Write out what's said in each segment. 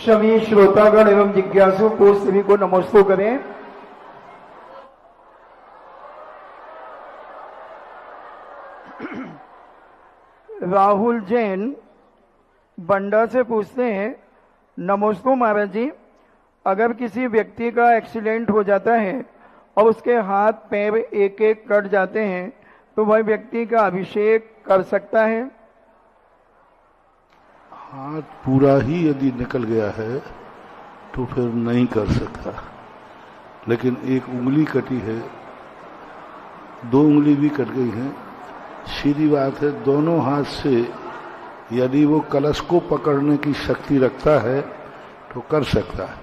सभी श्रोतागण एवं जिज्ञासु को सभी को नमस्ते करें। राहुल जैन बंडा से पूछते हैं, नमस्ते महाराज जी, अगर किसी व्यक्ति का एक्सीडेंट हो जाता है और उसके हाथ पैर एक एक कट जाते हैं तो वह व्यक्ति का अभिषेक कर सकता है? हाथ पूरा ही यदि निकल गया है तो फिर नहीं कर सकता, लेकिन एक उंगली कटी है, दो उंगली भी कट गई हैं, सीधी बात है दोनों हाथ से यदि वो कलश को पकड़ने की शक्ति रखता है तो कर सकता है,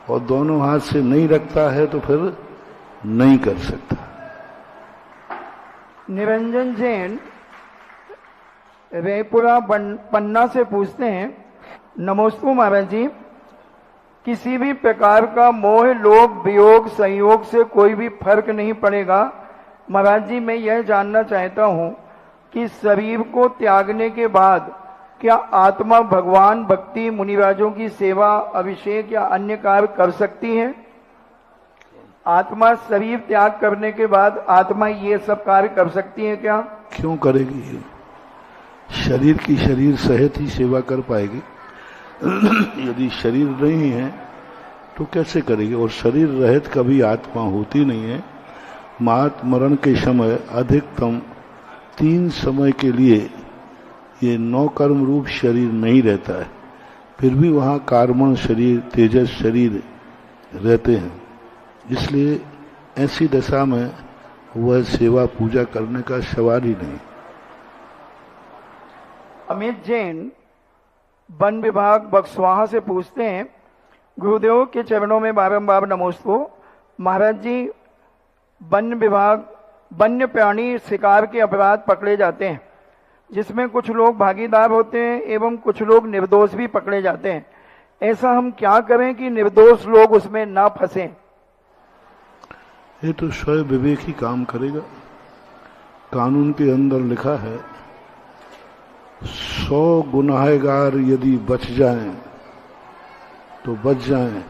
और दोनों हाथ से नहीं रखता है तो फिर नहीं कर सकता। निरंजन जैन रेपुरा पन्ना से पूछते हैं, नमस्ते महाराज जी, किसी भी प्रकार का मोह लोभ वियोग संयोग से कोई भी फर्क नहीं पड़ेगा। महाराज जी, मैं यह जानना चाहता हूं कि शरीर को त्यागने के बाद क्या आत्मा भगवान भक्ति मुनिराजों की सेवा अभिषेक या अन्य कार्य कर सकती है? आत्मा शरीर त्याग करने के बाद आत्मा ये सब कार्य कर सकती है क्या? क्यों करेगी? शरीर की शरीर सहित ही सेवा कर पाएगी। यदि शरीर नहीं है तो कैसे करेगी? और शरीर रहित कभी आत्मा होती नहीं है। मात मरण के समय अधिकतम 3 समय के लिए ये 9 कर्म रूप शरीर नहीं रहता है, फिर भी वहाँ कार्मण शरीर तेजस शरीर रहते हैं। इसलिए ऐसी दशा में वह सेवा पूजा करने का सवाल ही नहीं। अमित जैन वन विभाग बक्सवाहा से पूछते हैं, गुरुदेव के चरणों में बारंबार नमस्ते। महाराज जी, वन विभाग वन्य प्राणी शिकार के अपराध पकड़े जाते हैं जिसमें कुछ लोग भागीदार होते हैं एवं कुछ लोग निर्दोष भी पकड़े जाते हैं। ऐसा हम क्या करें कि निर्दोष लोग उसमें ना फंसें? ये तो स्वयं विवेक ही काम करेगा। कानून के अंदर लिखा है 100 गुनाहगार यदि बच जाएं तो बच जाएं,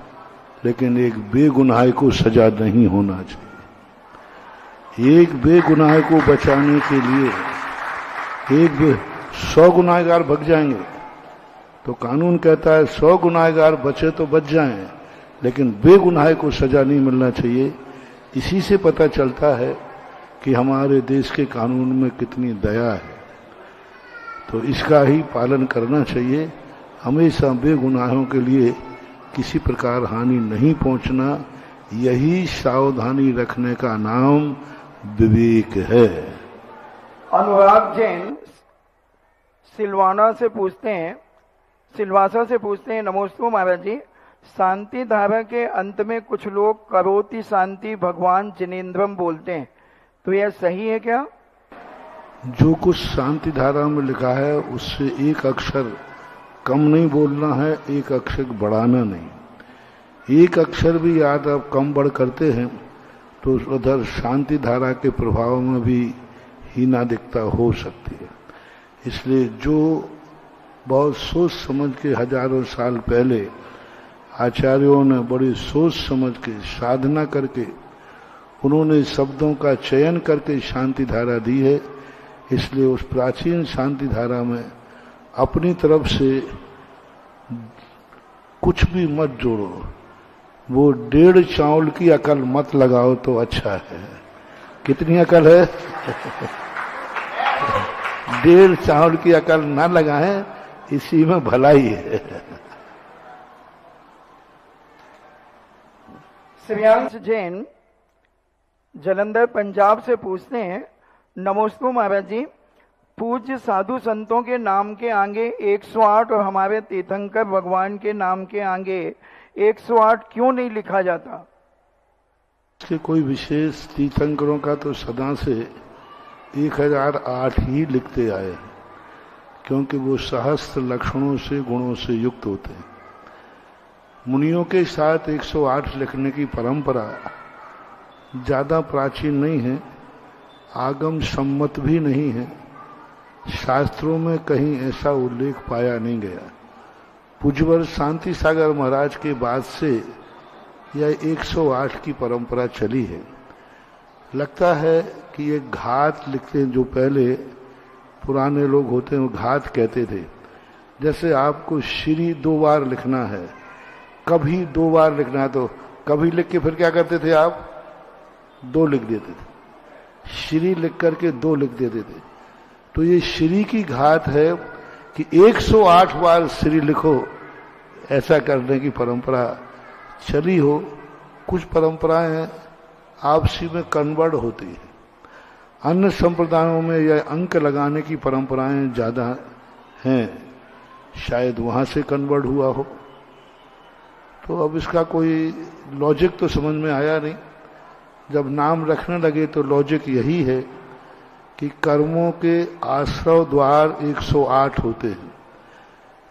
लेकिन एक बेगुनाह को सजा नहीं होना चाहिए। एक बेगुनाह को बचाने के लिए 100 गुनाहगार भग जाएंगे तो कानून कहता है 100 गुनाहगार बचे तो बच जाएं, लेकिन बेगुनाह को सजा नहीं मिलना चाहिए। इसी से पता चलता है कि हमारे देश के कानून में कितनी दया है। तो इसका ही पालन करना चाहिए। हमेशा बेगुनाहों के लिए किसी प्रकार हानि नहीं पहुंचना, यही सावधानी रखने का नाम विवेक है। अनुराग जैन सिलवासा से पूछते हैं, नमस्ते महाराज जी, शांति धारा के अंत में कुछ लोग करोति शांति भगवान जिनेन्द्रम बोलते हैं, तो यह सही है क्या? जो कुछ शांति धारा में लिखा है उससे एक अक्षर कम नहीं बोलना है, एक अक्षर बढ़ाना नहीं। एक अक्षर भी याद आप कम बढ़ करते हैं तो उधर शांति धारा के प्रभाव में भी हीनादिकता हो सकती है। इसलिए जो बहुत सोच समझ के हजारों साल पहले आचार्यों ने बड़ी सोच समझ के साधना करके उन्होंने शब्दों का चयन करके शांति धारा दी है। इसलिए उस प्राचीन शांति धारा में अपनी तरफ से कुछ भी मत जोड़ो। वो 1.5 चावल की अकल मत लगाओ तो अच्छा है। कितनी अकल है? 1.5 चावल की अकल ना लगाएं, इसी में भलाई है। श्रेयांश जैन जलंधर पंजाब से पूछते हैं, नमस्ते महाराज जी, पूज्य साधु संतों के नाम के आगे 108 और हमारे तीर्थंकर भगवान के नाम के आगे 108 क्यों नहीं लिखा जाता? इसके कोई विशेष तीर्थंकरों का तो सदा से 1008 ही लिखते आए, क्योंकि वो सहस्त्र लक्षणों से गुणों से युक्त होते हैं। मुनियों के साथ 108 लिखने की परंपरा ज्यादा प्राचीन नहीं है, आगम सम्मत भी नहीं है, शास्त्रों में कहीं ऐसा उल्लेख पाया नहीं गया। पूज्यवर शांति सागर महाराज के बाद से यह 108 की परंपरा चली है। लगता है कि ये घात लिखते हैं, जो पहले पुराने लोग होते हैं वो घात कहते थे। जैसे आपको श्री 2 बार लिखना है, कभी 2 बार लिखना है, तो कभी लिख के फिर क्या करते थे आप? 2 लिख देते थे। श्री लिख करके 2 लिख देते थे। तो ये श्री की घात है कि 108 बार श्री लिखो, ऐसा करने की परंपरा चली हो। कुछ परंपराएं आपसी में कन्वर्ट होती है। अन्य संप्रदायों में यह अंक लगाने की परंपराएं ज्यादा हैं, शायद वहां से कन्वर्ट हुआ हो। तो अब इसका कोई लॉजिक तो समझ में आया नहीं। जब नाम रखने लगे तो लॉजिक यही है कि कर्मों के आश्रव द्वार 108 होते हैं।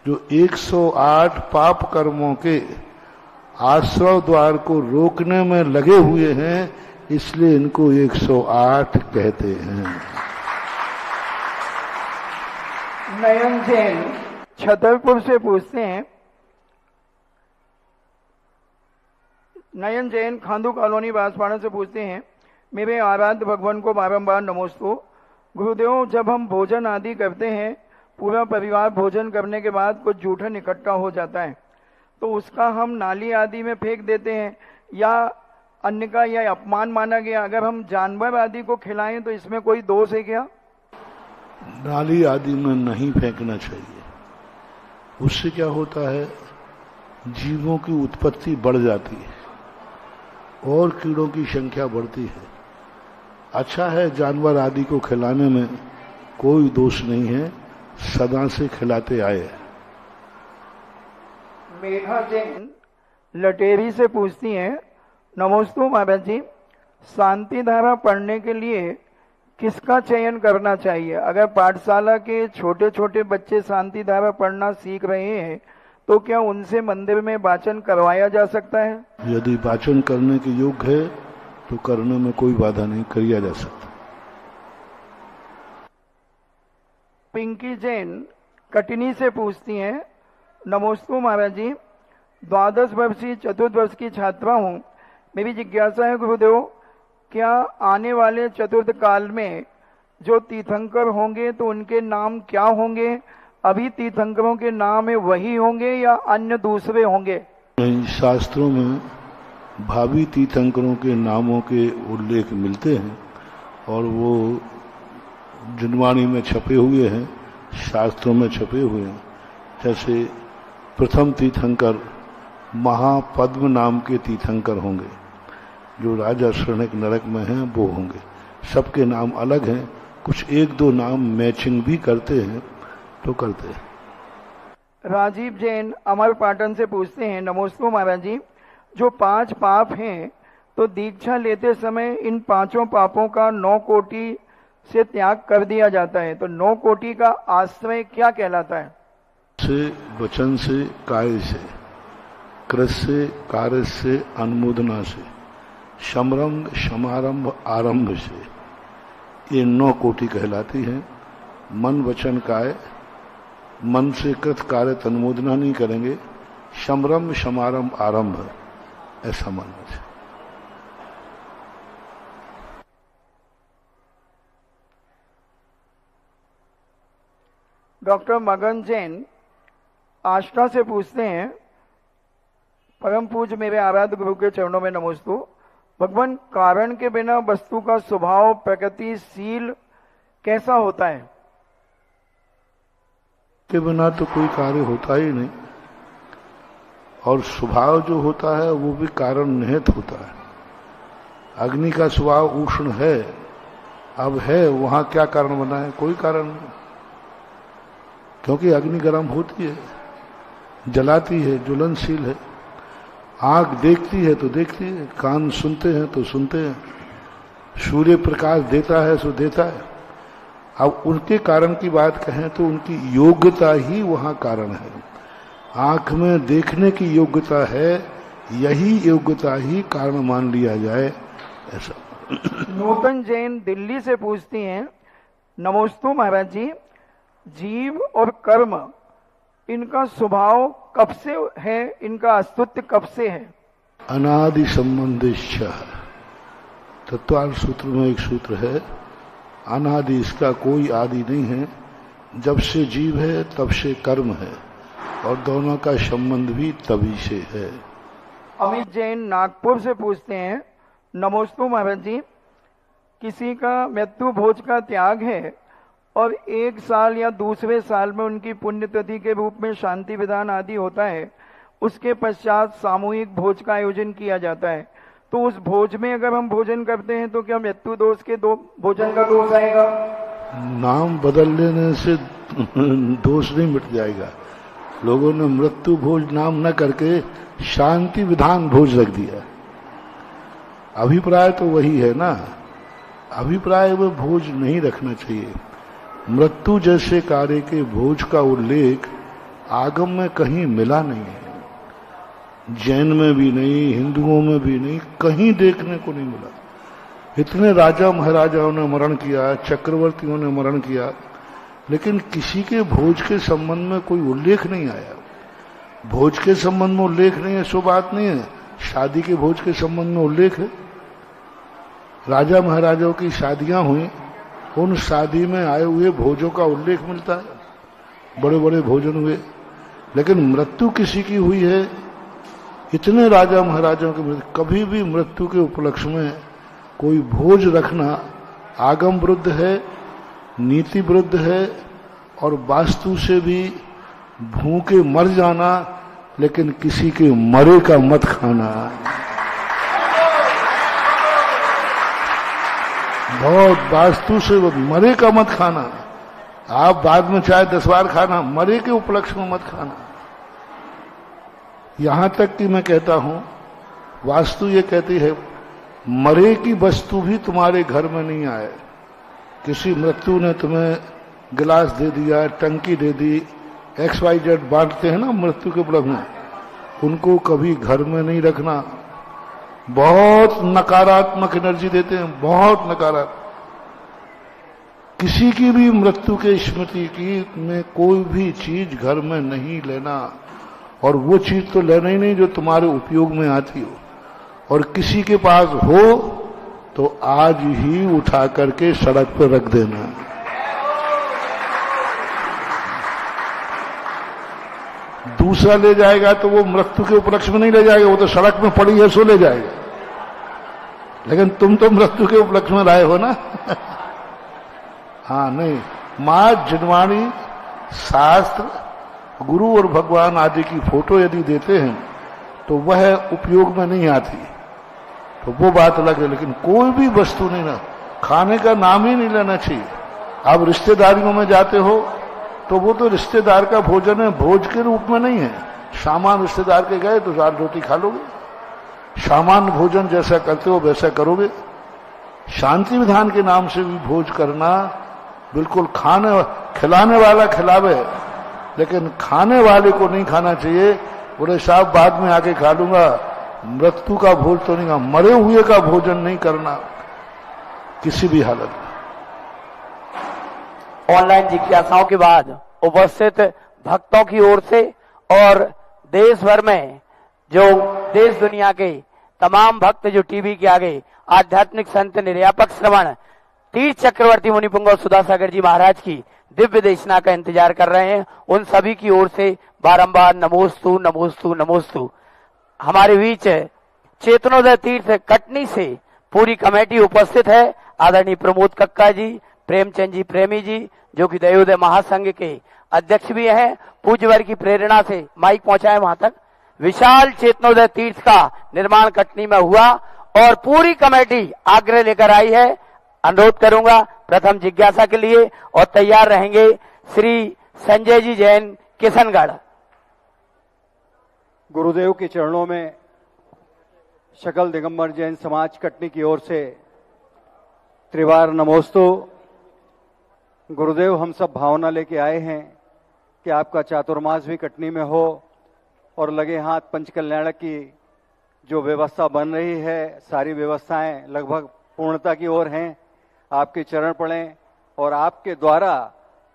जो 108 पाप कर्मों के आश्रव द्वार को रोकने में लगे हुए हैं, इसलिए इनको 108 कहते हैं। नयन जैन छतरपुर से पूछते हैं, नयन जैन खांदू कॉलोनी बांसवाड़ा से पूछते हैं, मेरे आराध्य भगवान को बारंबार नमोस्तु। गुरुदेव, जब हम भोजन आदि करते हैं, पूरा परिवार भोजन करने के बाद कुछ जूठन इकट्ठा हो जाता है, तो उसका हम नाली आदि में फेंक देते हैं या अन्य का यह अपमान माना गया। अगर हम जानवर आदि को खिलाएं तो इसमें कोई दोष है क्या? नाली आदि में नहीं फेंकना चाहिए। उससे क्या होता है, जीवों की उत्पत्ति बढ़ जाती है और कीड़ों की संख्या बढ़ती है। अच्छा है, जानवर आदि को खिलाने में कोई दोष नहीं है, सदा से खिलाते आए। मेघा जैन लटेरी से पूछती हैं, नमोस्तु महाराज जी, शांति धारा पढ़ने के लिए किसका चयन करना चाहिए? अगर पाठशाला के छोटे छोटे बच्चे शांति धारा पढ़ना सीख रहे हैं तो क्या उनसे मंदिर में वाचन करवाया जा सकता है? यदि वाचन करने के योग्य है तो करने में कोई बाधा नहीं, किया जा सकता। पिंकी जैन कटनी से पूछती हैं, नमोस्तु महाराज जी, 12 वर्षीय चतुर्थ वर्ष की छात्रा हूँ। मेरी जिज्ञासा है गुरुदेव, क्या आने वाले चतुर्थ काल में जो तीर्थंकर होंगे तो उनके नाम क्या होंगे? अभी तीर्थंकरों के नाम वही होंगे या अन्य दूसरे होंगे? नहीं, शास्त्रों में भावी तीर्थंकरों के नामों के उल्लेख मिलते हैं और वो जुनवाणी में छपे हुए हैं, शास्त्रों में छपे हुए हैं। जैसे प्रथम तीर्थंकर महापद्म नाम के तीर्थंकर होंगे, जो राजा श्रेणिक नरक में हैं वो होंगे। सबके नाम अलग हैं, कुछ 1-2 नाम मैचिंग भी करते हैं तो करते हैं। राजीव जैन अमर पाटन से पूछते हैं, नमोस्तु महाराज जी, जो 5 पाप हैं तो दीक्षा लेते समय इन 5 पापों का 9 कोटि से त्याग कर दिया जाता है, तो 9 कोटि का आश्रय क्या कहलाता है? से, वचन से, काय से, कृत से, कार्य से, अनुमोदना से, समरंभ, समारंभ, आरंभ से, ये 9 कोटि कहलाती हैं। मन, वचन, काय। मन से कृत कार्य अनुमोदना नहीं करेंगे, समरंभ, समारंभ, आरंभ, ऐसा मानना चाहिए। डॉक्टर मगन जैन आष्टा से पूछते हैं, परम पूज्य मेरे आराध्य गुरु के चरणों में नमोस्तु। भगवान, कारण के बिना वस्तु का स्वभाव, प्रकृतिशील कैसा होता है? के बिना तो कोई कार्य होता ही नहीं, और स्वभाव जो होता है वो भी कारण निहित होता है। अग्नि का स्वभाव उष्ण है, अब है, वहां क्या कारण बना है? कोई कारण नहीं, क्योंकि अग्नि गर्म होती है, जलाती है, ज्वलनशील है। आंख देखती है तो देखती है, कान सुनते हैं तो सुनते हैं, सूर्य प्रकाश देता है सो देता है। अब उनके कारण की बात कहें तो उनकी योग्यता ही वहां कारण है। आंख में देखने की योग्यता है, यही योग्यता ही कारण मान लिया जाए, ऐसा। नूतन जैन दिल्ली से पूछती हैं, नमोस्तु महाराज जी, जीव और कर्म इनका स्वभाव कब से है, इनका अस्तित्व कब से है? अनादि संबंधिश्च, तत्वार्थ सूत्र में एक सूत्र है, अनादि, इसका कोई आदि नहीं है। जब से जीव है तब से कर्म है, और दोनों का संबंध भी तभी से है। अमित जैन नागपुर से पूछते हैं, नमोस्तु महाराज जी, किसी का मृत्यु भोज का त्याग है और 1 साल या दूसरे साल में उनकी पुण्यतिथि के रूप में शांति विधान आदि होता है, उसके पश्चात सामूहिक भोज का आयोजन किया जाता है, तो उस भोज में अगर हम भोजन करते हैं तो क्या मृत्यु दोष के दो भोजन का दोष आएगा? नाम बदल लेने से दोष नहीं मिट जाएगा। लोगों ने मृत्यु भोज नाम न करके शांति विधान भोज रख दिया। अभिप्राय तो वही है ना, अभिप्राय में भोज नहीं रखना चाहिए। मृत्यु जैसे कार्य के भोज का उल्लेख आगम में कहीं मिला नहीं है, जैन में भी नहीं, हिंदुओं में भी नहीं, कहीं देखने को नहीं मिला। इतने राजा महाराजाओं ने मरण किया, चक्रवर्तियों ने मरण किया, लेकिन किसी के भोज के संबंध में कोई उल्लेख नहीं आया। भोज के संबंध में उल्लेख नहीं है सो बात नहीं है, शादी के भोज के संबंध में उल्लेख है। राजा महाराजाओं की शादियां हुई, उन शादी में आए हुए भोजों का उल्लेख मिलता है, बड़े बड़े भोजन हुए। लेकिन मृत्यु किसी की हुई है, इतने राजा महाराजाओं की मृत्यु, कभी भी मृत्यु के उपलक्ष्य में कोई भोज रखना आगम विरुद्ध है, नीति विरुद्ध है, और वास्तु से भी भूखे मर जाना, लेकिन किसी के मरे का मत खाना, बहुत वास्तु से मरे का मत खाना। आप बाद में चाहे 10 बार खाना, मरे के उपलक्ष्य में मत खाना। यहां तक कि मैं कहता हूं, वास्तु ये कहती है मरे की वस्तु भी तुम्हारे घर में नहीं आए। किसी मृत्यु ने तुम्हें गिलास दे दिया, टंकी दे दी, XYZ बांटते हैं ना मृत्यु के उपलक्ष्य में, उनको कभी घर में नहीं रखना। बहुत नकारात्मक एनर्जी देते हैं, बहुत नकारात्मक। किसी की भी मृत्यु के स्मृति की में कोई भी चीज घर में नहीं लेना, और वो चीज तो लेना ही नहीं जो तुम्हारे उपयोग में आती हो, और किसी के पास हो तो आज ही उठा करके सड़क पर रख देना। दूसरा ले जाएगा तो वो मृत्यु के उपलक्ष्य में नहीं ले जाएगा, वो तो सड़क में पड़ी है सो ले जाएगा, लेकिन तुम तो मृत्यु के उपलक्ष्य में लाए हो ना। हाँ नहीं, मां जिनवाणी, शास्त्र, गुरु और भगवान आदि की फोटो यदि देते हैं तो वह उपयोग में नहीं आती, तो वो बात अलग है। लेकिन कोई भी वस्तु नहीं, ना खाने का नाम ही नहीं लेना चाहिए। आप रिश्तेदारियों में जाते हो तो वो तो रिश्तेदार का भोजन है, भोज के रूप में नहीं है। सामान रिश्तेदार के गए तो 4 रोटी खा लोगे, सामान्य भोजन जैसा करते हो वैसा करोगे। शांति विधान के नाम से भी भोज करना, बिल्कुल खिलाने वाला खिलावे, लेकिन खाने वाले को नहीं खाना चाहिए। बोले साहब बाद में आके खा लूंगा, मृत्यु का भोज तो नहीं खा, मरे हुए का भोजन नहीं करना किसी भी हालत में। ऑनलाइन जिज्ञासाओं के बाद उपस्थित भक्तों की ओर से और देश भर में जो देश दुनिया के तमाम भक्त जो टीवी के आगे आध्यात्मिक संत निर्यापक श्रवण तीर्थ चक्रवर्ती मुनिपुंगव सुधासागर जी महाराज की दिव्य देशना का इंतजार कर रहे हैं, उन सभी की ओर से बारंबार नमोस्तु नमोस्तु नमोस्तु। हमारे बीच चेतनोदय तीर्थ कटनी से पूरी कमेटी उपस्थित है। आदरणीय प्रमोद कक्का जी, प्रेमचंद जी प्रेमी जी, जो कि दयोदय महासंघ के अध्यक्ष भी हैं, पूज्यवर की प्रेरणा से माइक पहुंचाए वहां तक। विशाल चेतनोदय तीर्थ का निर्माण कटनी में हुआ और पूरी कमेटी आग्रह लेकर आई है। अनुरोध करूंगा प्रथम जिज्ञासा के लिए, और तैयार रहेंगे श्री संजय जी जैन किशनगढ़। गुरुदेव के चरणों में शकल दिगंबर जैन समाज कटनी की ओर से त्रिवार नमोस्तु। गुरुदेव, हम सब भावना लेके आए हैं कि आपका चातुर्मास भी कटनी में हो और लगे हाथ पंचकल्याण की जो व्यवस्था बन रही है, सारी व्यवस्थाएं लगभग पूर्णता की ओर हैं। आपके चरण पड़ें और आपके द्वारा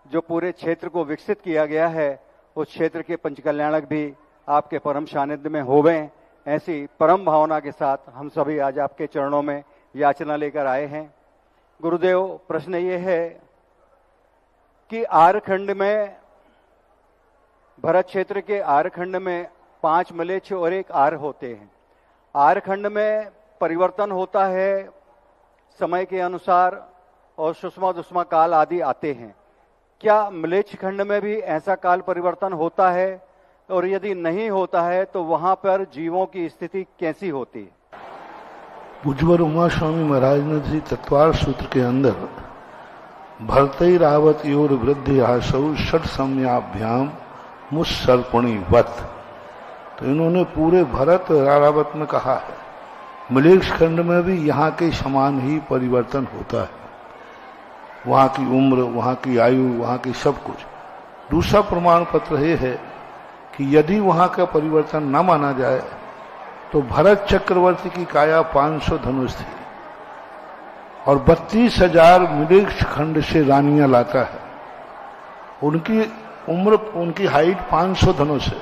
जो पूरे क्षेत्र को विकसित किया गया है, उस क्षेत्र के पंचकल्याणक भी आपके परम सानिध्य में होवें, ऐसी परम भावना के साथ हम सभी आज आपके चरणों में याचना लेकर आए हैं। गुरुदेव, प्रश्न ये है कि आरखंड में, भरत क्षेत्र के आरखंड में 5 मलेच्छ और 1 आर होते हैं। आरखंड में परिवर्तन होता है समय के अनुसार और सुषमा दुष्मा काल आदि आते हैं। क्या मलेच्छ खंड में भी ऐसा काल परिवर्तन होता है, और यदि नहीं होता है तो वहां पर जीवों की स्थिति कैसी होती है? पूज्यवर उमा स्वामी महाराज ने जी तत्वार सूत्र के अंदर भरतई रावत योर वृद्धि आसौ षट सम्याभ्याम मुस्सर्पणी वत, तो इन्होंने पूरे भरत रावत में कहा है। मलेच्छ खंड में भी यहाँ के समान ही परिवर्तन होता है, वहाँ की उम्र, वहाँ की आयु, वहाँ की सब कुछ। दूसरा प्रमाण पत्र यह है कि यदि वहाँ का परिवर्तन न माना जाए तो भरत चक्रवर्ती की काया 500 धनुष थी और 32,000 मलेच्छ खंड से रानियां लाता है। उनकी उम्र, उनकी हाइट 500 धनुष है,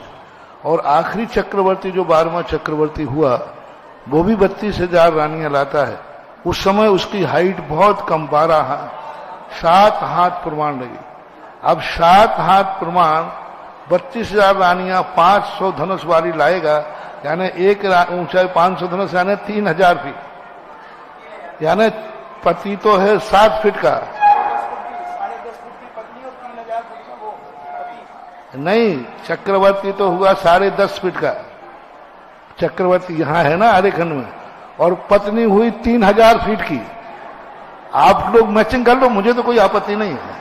और आखिरी चक्रवर्ती जो 12वां चक्रवर्ती हुआ वो भी 32,000 रानियां लाता है। उस समय उसकी हाइट बहुत कम, 7 हाथ प्रमाण लगी। अब 7 हाथ प्रमाण 32,000 रानियां 500 धनुष वाली लाएगा, यानी एक ऊंचाई 500 धनुष यानी 3,000 फीट, यानी पति तो है 7 फीट का, नहीं चक्रवर्ती तो हुआ 10.5 फीट का। चक्रवर्ती यहां है ना आरेखंड में, और पत्नी हुई 3,000 फीट की। आप लोग मैचिंग कर लो, मुझे तो कोई आपत्ति नहीं है।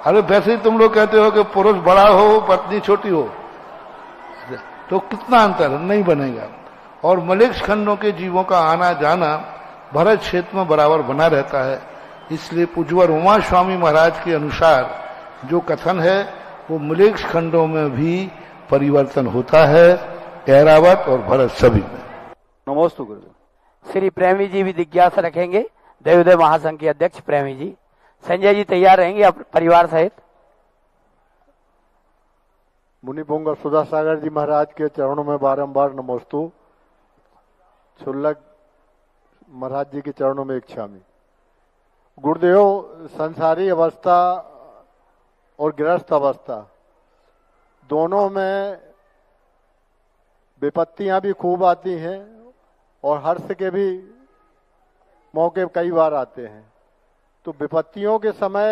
अरे वैसे ही तुम लोग कहते हो कि पुरुष बड़ा हो पत्नी छोटी हो, तो कितना अंतर नहीं बनेगा। और मलेच्छ खंडों के जीवों का आना जाना भरत क्षेत्र में बराबर बना रहता है। इसलिए पूज्यवर उमा स्वामी महाराज के अनुसार जो कथन है वो मलेच्छ खंडों में भी परिवर्तन होता है, ऐरावत और भरत सभी में। नमोस्तु गुरुदेव। श्री प्रेमी जी भी जिज्ञासा रखेंगे, देवोदय महासंघ के अध्यक्ष प्रेमी जी। संजय जी तैयार रहेंगे अपने परिवार सहित। मुनिपुंग सुधा सागर जी महाराज के चरणों में बारंबार नमोस्तु। छुल्लक महाराज जी के चरणों में इच्छामी। गुरुदेव, संसारी अवस्था और गृहस्थ अवस्था दोनों में विपत्तियां भी खूब आती हैं और हर्ष के भी मौके कई बार आते हैं। तो विपत्तियों के समय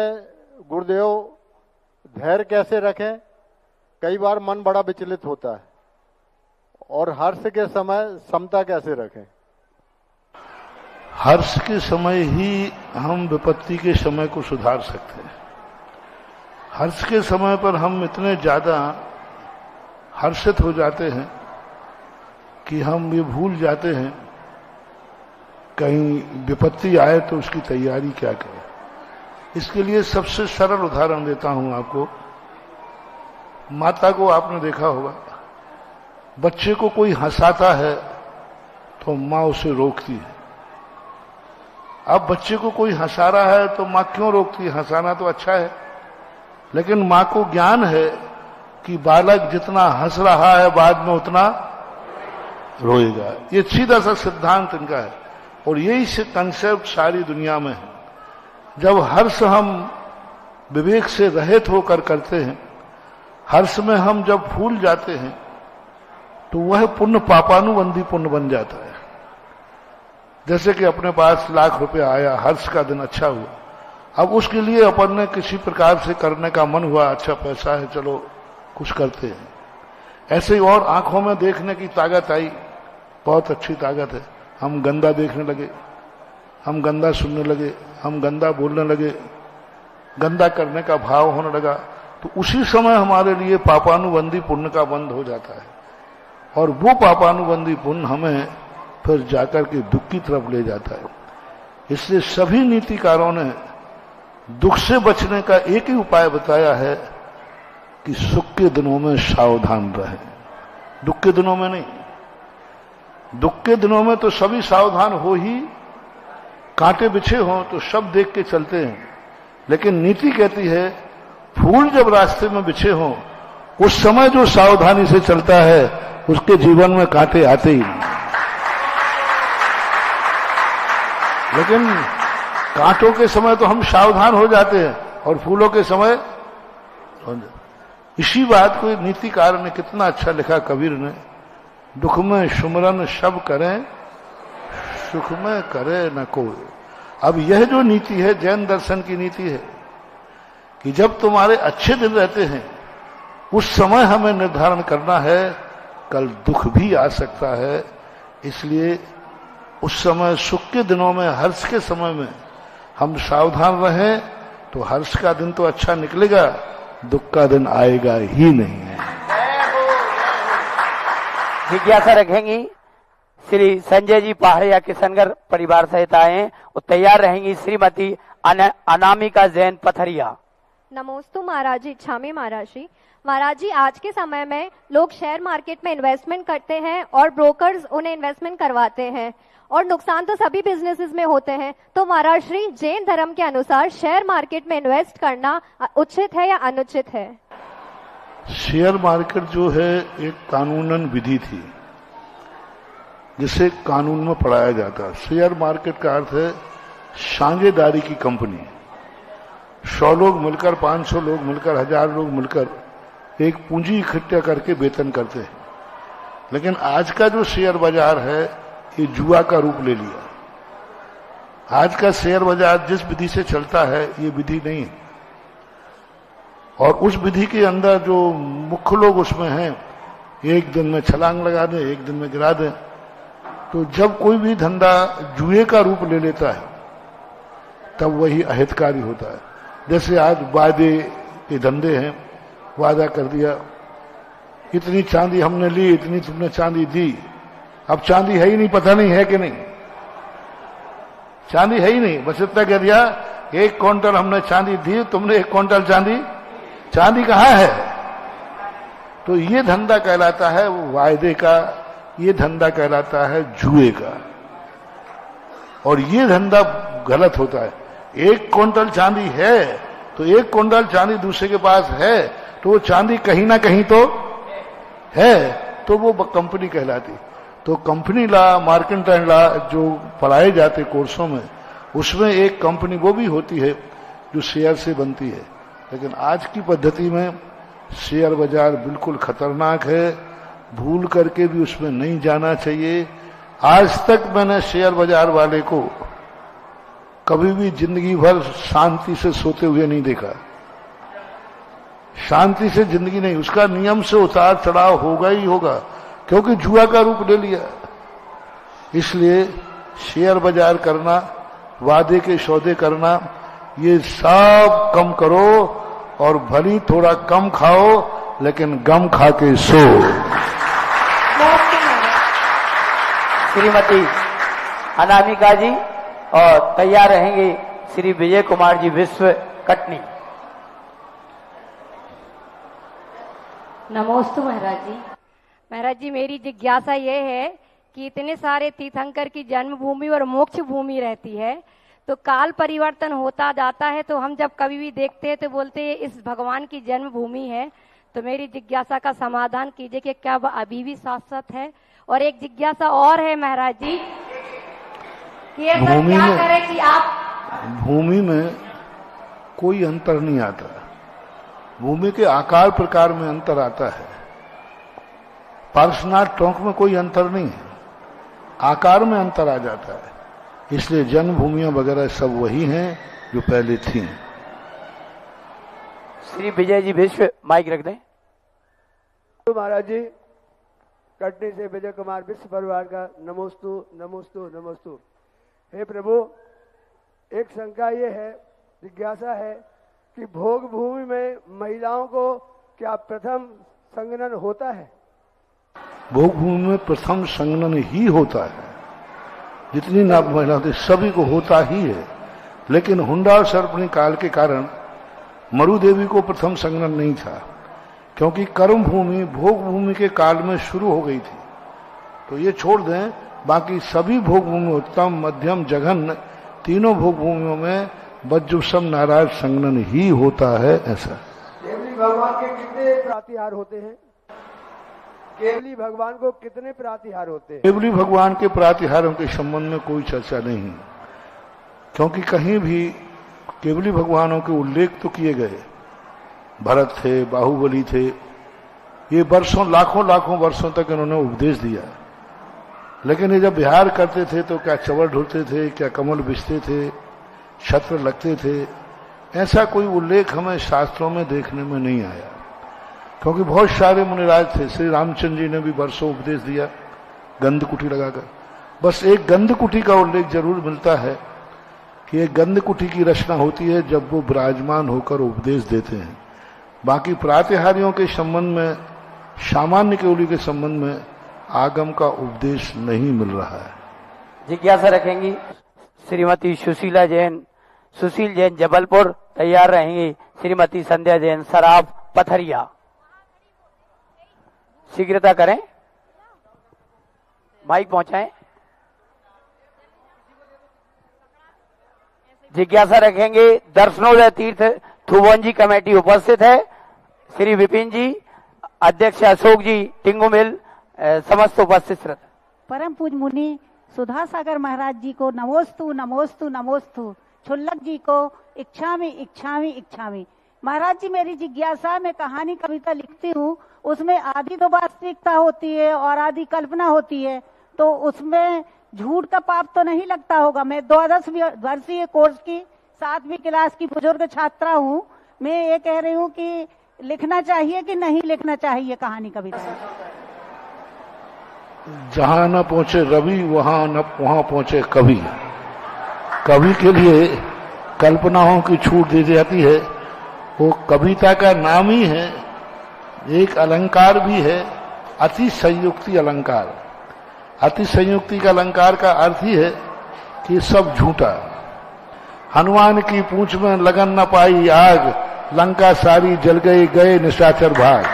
गुरुदेव धैर्य कैसे रखें? कई बार मन बड़ा विचलित होता है। और हर्ष के समय समता कैसे रखें? हर्ष के समय ही हम विपत्ति के समय को सुधार सकते हैं। हर्ष के समय पर हम इतने ज्यादा हर्षित हो जाते हैं कि हम ये भूल जाते हैं कहीं विपत्ति आए तो उसकी तैयारी क्या करें। इसके लिए सबसे सरल उदाहरण देता हूं आपको। माता को आपने देखा होगा, बच्चे को कोई हंसाता है तो माँ उसे रोकती है। अब बच्चे को कोई हंसा रहा है तो माँ क्यों रोकती है? हंसाना तो अच्छा है, लेकिन माँ को ज्ञान है कि बालक जितना हंस रहा है बाद में उतना रोएगा। ये सीधा सा सिद्धांत इनका है, और यही कंसेप्ट सारी दुनिया में है। जब हर्ष हम विवेक से रहित होकर करते हैं, हर्ष में हम जब फूल जाते हैं तो वह पुण्य पापानुबंधी पुण्य बन जाता है। जैसे कि अपने पास लाख रुपए आया, हर्ष का दिन अच्छा हुआ, अब उसके लिए अपन ने किसी प्रकार से करने का मन हुआ, अच्छा पैसा है चलो कुछ करते हैं। ऐसे ही और आंखों में देखने की ताकत आई, बहुत अच्छी ताकत है। हम गंदा देखने लगे, हम गंदा सुनने लगे, हम गंदा बोलने लगे, गंदा करने का भाव होने लगा, तो उसी समय हमारे लिए पापानुबंधी पुण्य का बंध हो जाता है, और वो पापानुबंधी पुण्य हमें फिर जाकर के दुख की तरफ ले जाता है। इसलिए सभी नीतिकारों ने दुख से बचने का एक ही उपाय बताया है कि सुख के दिनों में सावधान रहें, दुख के दिनों में नहीं। दुख के दिनों में तो सभी सावधान हो ही, कांटे बिछे हों तो सब देख के चलते हैं, लेकिन नीति कहती है फूल जब रास्ते में बिछे हों उस समय जो सावधानी से चलता है उसके जीवन में कांटे आते ही नहीं। लेकिन कांटों के समय तो हम सावधान हो जाते हैं और फूलों के समय इसी बात को नीतिकार ने कितना अच्छा लिखा कबीर ने, दुख में सुमरन सब करें सुख में करे न कोई। अब यह जो नीति है जैन दर्शन की नीति है कि जब तुम्हारे अच्छे दिन रहते हैं उस समय हमें निर्धारण करना है, कल दुख भी आ सकता है, इसलिए उस समय सुख के दिनों में हर्ष के समय में हम सावधान रहें तो हर्ष का दिन तो अच्छा निकलेगा, दुख का दिन आएगा ही नहीं है। जिज्ञासा रखेंगी श्री संजय जी पहाड़िया किशनगढ़ परिवार सहित आए हैं और तैयार रहेंगी श्रीमती अनामिका जैन पथरिया। नमोस्तु महाराज जी, छामी महाराज जी। महाराज जी, आज के समय में लोग शेयर मार्केट में इन्वेस्टमेंट करते हैं और ब्रोकर्स उन्हें इन्वेस्टमेंट करवाते हैं और नुकसान तो सभी बिजनेसेस में होते हैं। तो महाराज श्री, जैन धर्म के अनुसार शेयर मार्केट में इन्वेस्ट करना उचित है या अनुचित है? शेयर मार्केट जो है एक कानूनन विधि थी जिसे कानून में पढ़ाया जाता है। शेयर मार्केट का अर्थ है साझेदारी की कंपनी। 100 लोग मिलकर, 500 लोग मिलकर, 1000 लोग मिलकर एक पूंजी इकट्ठा करके वेतन करते हैं। लेकिन आज का जो शेयर बाजार है ये जुआ का रूप ले लिया। आज का शेयर बाजार जिस विधि से चलता है ये विधि नहीं है, और उस विधि के अंदर जो मुख्य लोग उसमें हैं, एक दिन में छलांग लगा दें, एक दिन में गिरा दें। तो जब कोई भी धंधा जुए का रूप ले लेता है तब वही अहितकारी होता है। जैसे आज वादे के धंधे हैं, वादा कर दिया इतनी चांदी हमने ली, इतनी तुमने चांदी दी, अब चांदी है ही नहीं, पता नहीं है कि नहीं, चांदी है ही नहीं, बस इतना कह दिया 1 क्विंटल हमने चांदी दी, तुमने 1 क्विंटल चांदी कहां है? तो ये धंधा कहलाता है वो वायदे का, ये धंधा कहलाता है जुए का, और ये धंधा गलत होता है। 1 क्विंटल चांदी है तो 1 क्विंटल चांदी दूसरे के पास है तो वो चांदी कहीं ना कहीं तो है, तो वो कंपनी कहलाती। तो कंपनी लॉ, मार्केंटाइल लॉ जो पढ़ाए जाते कोर्सों में, उसमें एक कंपनी वो भी होती है जो शेयर से बनती है। लेकिन आज की पद्धति में शेयर बाजार बिल्कुल खतरनाक है, भूल करके भी उसमें नहीं जाना चाहिए। आज तक मैंने शेयर बाजार वाले को कभी भी जिंदगी भर शांति से सोते हुए नहीं देखा। शांति से जिंदगी नहीं, उसका नियम से उतार चढ़ाव होगा ही होगा, क्योंकि जुआ का रूप ले लिया। इसलिए शेयर बाजार करना, वादे के सौदे करना, ये सब कम करो और भली थोड़ा कम खाओ लेकिन गम खा के सो। श्रीमती अनामिका जी और तैयार रहेंगे श्री विजय कुमार जी विश्व कटनी। नमोस्तु महाराज जी। महाराज जी, मेरी जिज्ञासा ये है कि इतने सारे तीर्थंकर की जन्मभूमि और मोक्ष भूमि रहती है, तो काल परिवर्तन होता जाता है, तो हम जब कभी भी देखते हैं तो बोलते हैं इस भगवान की जन्मभूमि है। तो मेरी जिज्ञासा का समाधान कीजिए कि क्या वह अभी भी शाश्वत है? और एक जिज्ञासा और है महाराज जी कि ऐसा क्या करें कि आप भूमि में कोई अंतर नहीं आता, भूमि के आकार प्रकार में अंतर आता है। पार्श्वनाथ टोंक में कोई अंतर नहीं है, आकार में अंतर आ जाता है। इसलिए जन्मभूमियां वगैरह सब वही हैं जो पहले थी। श्री विजय जी विश्व, माइक रख दें। महाराज जी, कटनी से विजय कुमार विश्व परिवार का नमोस्तु नमोस्तु नमोस्तु। हे प्रभु, एक शंका ये है, जिज्ञासा है कि भोग भूमि में महिलाओं को क्या प्रथम संगनन होता है? भोग भूमि में प्रथम संगनन ही होता है, जितनी नाप महिला होती सभी को होता ही है। लेकिन हुंडा और सर्पणी काल के कारण मरु देवी को प्रथम संगनन नहीं था, क्योंकि कर्म भूमि भोग भूमि के काल में शुरू हो गई थी। तो ये छोड़ दें, बाकी सभी भोग भूमि उत्तम, मध्यम, जघन, तीनों भोग भूमियों में वज्रसम नाराज संगनन ही होता है। ऐसा देवी भगवान के कितने प्रातिहार होते हैं? केवली भगवान को कितने प्रातिहार होते हैं? केवली भगवान के प्रातिहारों के संबंध में कोई चर्चा नहीं है, क्योंकि कहीं भी केवली भगवानों के उल्लेख तो किए गए। भरत थे, बाहुबली थे, ये वर्षों लाखों वर्षों तक इन्होंने उपदेश दिया। लेकिन ये जब विहार करते थे तो क्या चवर ढूंढते थे, क्या कमल बिछते थे, छत्र लगते थे, ऐसा कोई उल्लेख हमें शास्त्रों में देखने में नहीं आया। क्योंकि बहुत सारे मुनिराज थे, श्री रामचंद्र जी ने भी वर्षों उपदेश दिया गंध कुटी लगाकर। बस एक गंध कुटी का उल्लेख जरूर मिलता है कि एक गंध कुटी की रचना होती है जब वो विराजमान होकर उपदेश देते हैं। बाकी प्रातिहारियों के संबंध में, सामान्य केवली के संबंध में आगम का उपदेश नहीं मिल रहा है। जिज्ञासा रखेंगी श्रीमती सुशीला जैन, सुशील जैन जबलपुर। तैयार रहेंगी श्रीमती संध्या जैन सराफ पथरिया। शीघ्रता करें, माइक पहुंचाएं। जिज्ञासा रखेंगे दर्शनोदय तीर्थ थुवंजी कमेटी उपस्थित है। श्री विपिन जी, अध्यक्ष अशोक जी, टिंगू मिल, समस्त उपस्थित श्रोता। परम पूज मुनि सुधा सागर महाराज जी को नमोस्तु नमोस्तु नमोस्तु। छुल्लक जी को इच्छामि इच्छामि इच्छामि। महाराज जी, मेरी जिज्ञासा, मैं कहानी कविता लिखती हूँ, उसमें आधी तो वास्तविकता होती है और आधी कल्पना होती है, तो उसमें झूठ का पाप तो नहीं लगता होगा। मैं 12 वर्षीय कोर्स की 7वीं क्लास की बुजुर्ग छात्रा हूँ। मैं ये कह रही हूँ कि लिखना चाहिए कि नहीं लिखना चाहिए कहानी कविता? जहां न पहुंचे रवि वहां पहुंचे कवि। कवि के लिए कल्पनाओं की छूट दी जाती है। वो कविता का नाम ही है, एक अलंकार भी है, अति संयुक्ति अलंकार। अति संयुक्ति का अलंकार का अर्थ ही है कि सब झूठा। हनुमान की पूंछ में लगन न पाई आग, लंका सारी जल गए निशाचर भाग।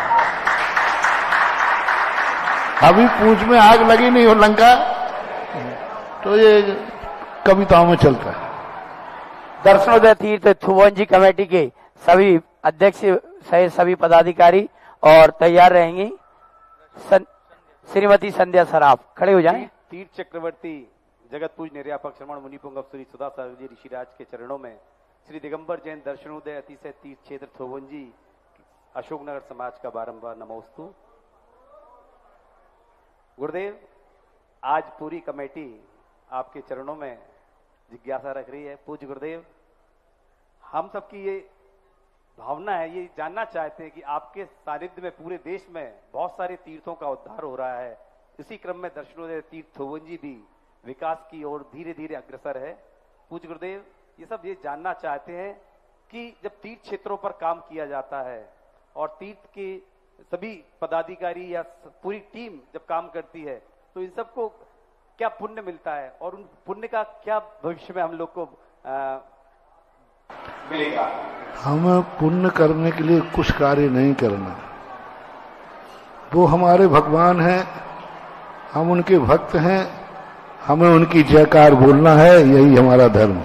अभी पूंछ में आग लगी नहीं हो लंका, तो ये कविताओं में चलता है। दर्शनोदय तीर्थ थुवंजी कमेटी के सभी अध्यक्ष सहित सभी पदाधिकारी और तैयार रहेंगी श्रीमती संध्या सराफ। खड़े हो जाएं। तीर्थ चक्रवर्ती जगत पूज निर्यापक श्रमण मुनि पुंगव श्री सुधा सागर जी ऋषिराज के चरणों में श्री दिगंबर जैन दर्शनोदय अतिशय तीर्थ क्षेत्र थोवंजी अशोकनगर समाज का बारंबार नमोस्तु। गुरुदेव, आज पूरी कमेटी आपके चरणों में जिज्ञासा रख रही है। पूज्य गुरुदेव, हम सबकी ये भावना है, ये जानना चाहते हैं कि आपके सानिध्य में पूरे देश में बहुत सारे तीर्थों का उद्धार हो रहा है। इसी क्रम में दर्शनोदय तीर्थ थोवंजी भी विकास की ओर धीरे धीरे अग्रसर है। पूज्य गुरुदेव, ये सब ये जानना चाहते हैं कि जब तीर्थ क्षेत्रों पर काम किया जाता है और तीर्थ के सभी पदाधिकारी या पूरी टीम जब काम करती है, तो इन सबको क्या पुण्य मिलता है और उन पुण्य का क्या भविष्य में हम लोग को मिलेगा? हमें पुण्य करने के लिए कुछ कार्य नहीं करना। वो हमारे भगवान हैं, हम उनके भक्त हैं, हमें उनकी जयकार बोलना है, यही हमारा धर्म।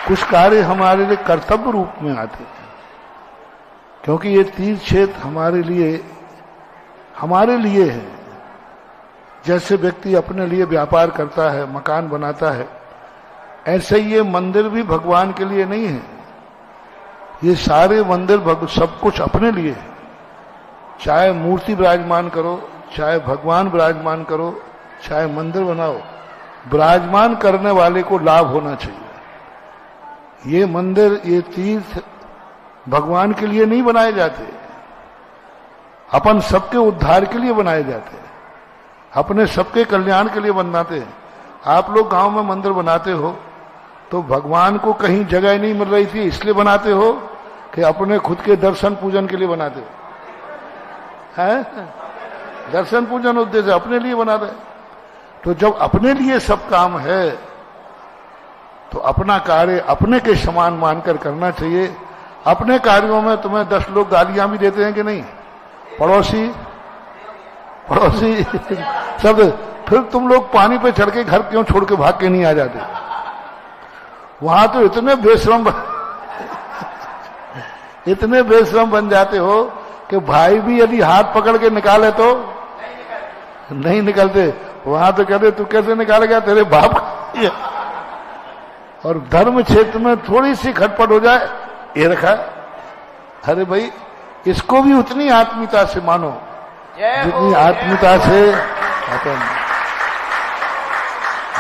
कुछ कार्य हमारे लिए कर्तव्य रूप में आते हैं, क्योंकि ये तीर्थ क्षेत्र हमारे लिए है। जैसे व्यक्ति अपने लिए व्यापार करता है, मकान बनाता है, ऐसे ही ये मंदिर भी भगवान के लिए नहीं है। ये सारे मंदिर सब कुछ अपने लिए है। चाहे मूर्ति विराजमान करो, चाहे भगवान विराजमान करो, चाहे मंदिर बनाओ, विराजमान करने वाले को लाभ होना चाहिए। ये मंदिर, ये तीर्थ भगवान के लिए नहीं बनाए जाते, अपन सबके उद्धार के लिए बनाए जाते हैं, अपने सबके कल्याण के लिए बनाते हैं। आप लोग गांव में मंदिर बनाते हो तो भगवान को कहीं जगह नहीं मिल रही थी इसलिए बनाते हो कि अपने खुद के दर्शन पूजन के लिए बनाते हो? हैं? दर्शन पूजन उद्देश्य अपने लिए बना रहे। तो जब अपने लिए सब काम है तो अपना कार्य अपने के समान मानकर करना चाहिए। अपने कार्यों में तुम्हें 10 लोग गालियां भी देते हैं कि नहीं, पड़ोसी सब, फिर तुम लोग पानी पे चढ़ के घर क्यों छोड़ के भाग के नहीं आ जाते? वहां तो इतने बेशरम इतने बेशरम बन जाते हो कि भाई भी यदि हाथ पकड़ के निकाले तो नहीं निकलते। वहां तो कहते तू कैसे निकालेगा, तेरे बाप का। और धर्म क्षेत्र में थोड़ी सी खटपट हो जाए, ये रखा। अरे भाई, इसको भी उतनी आत्मीयता से मानो जितनी आत्मीयता से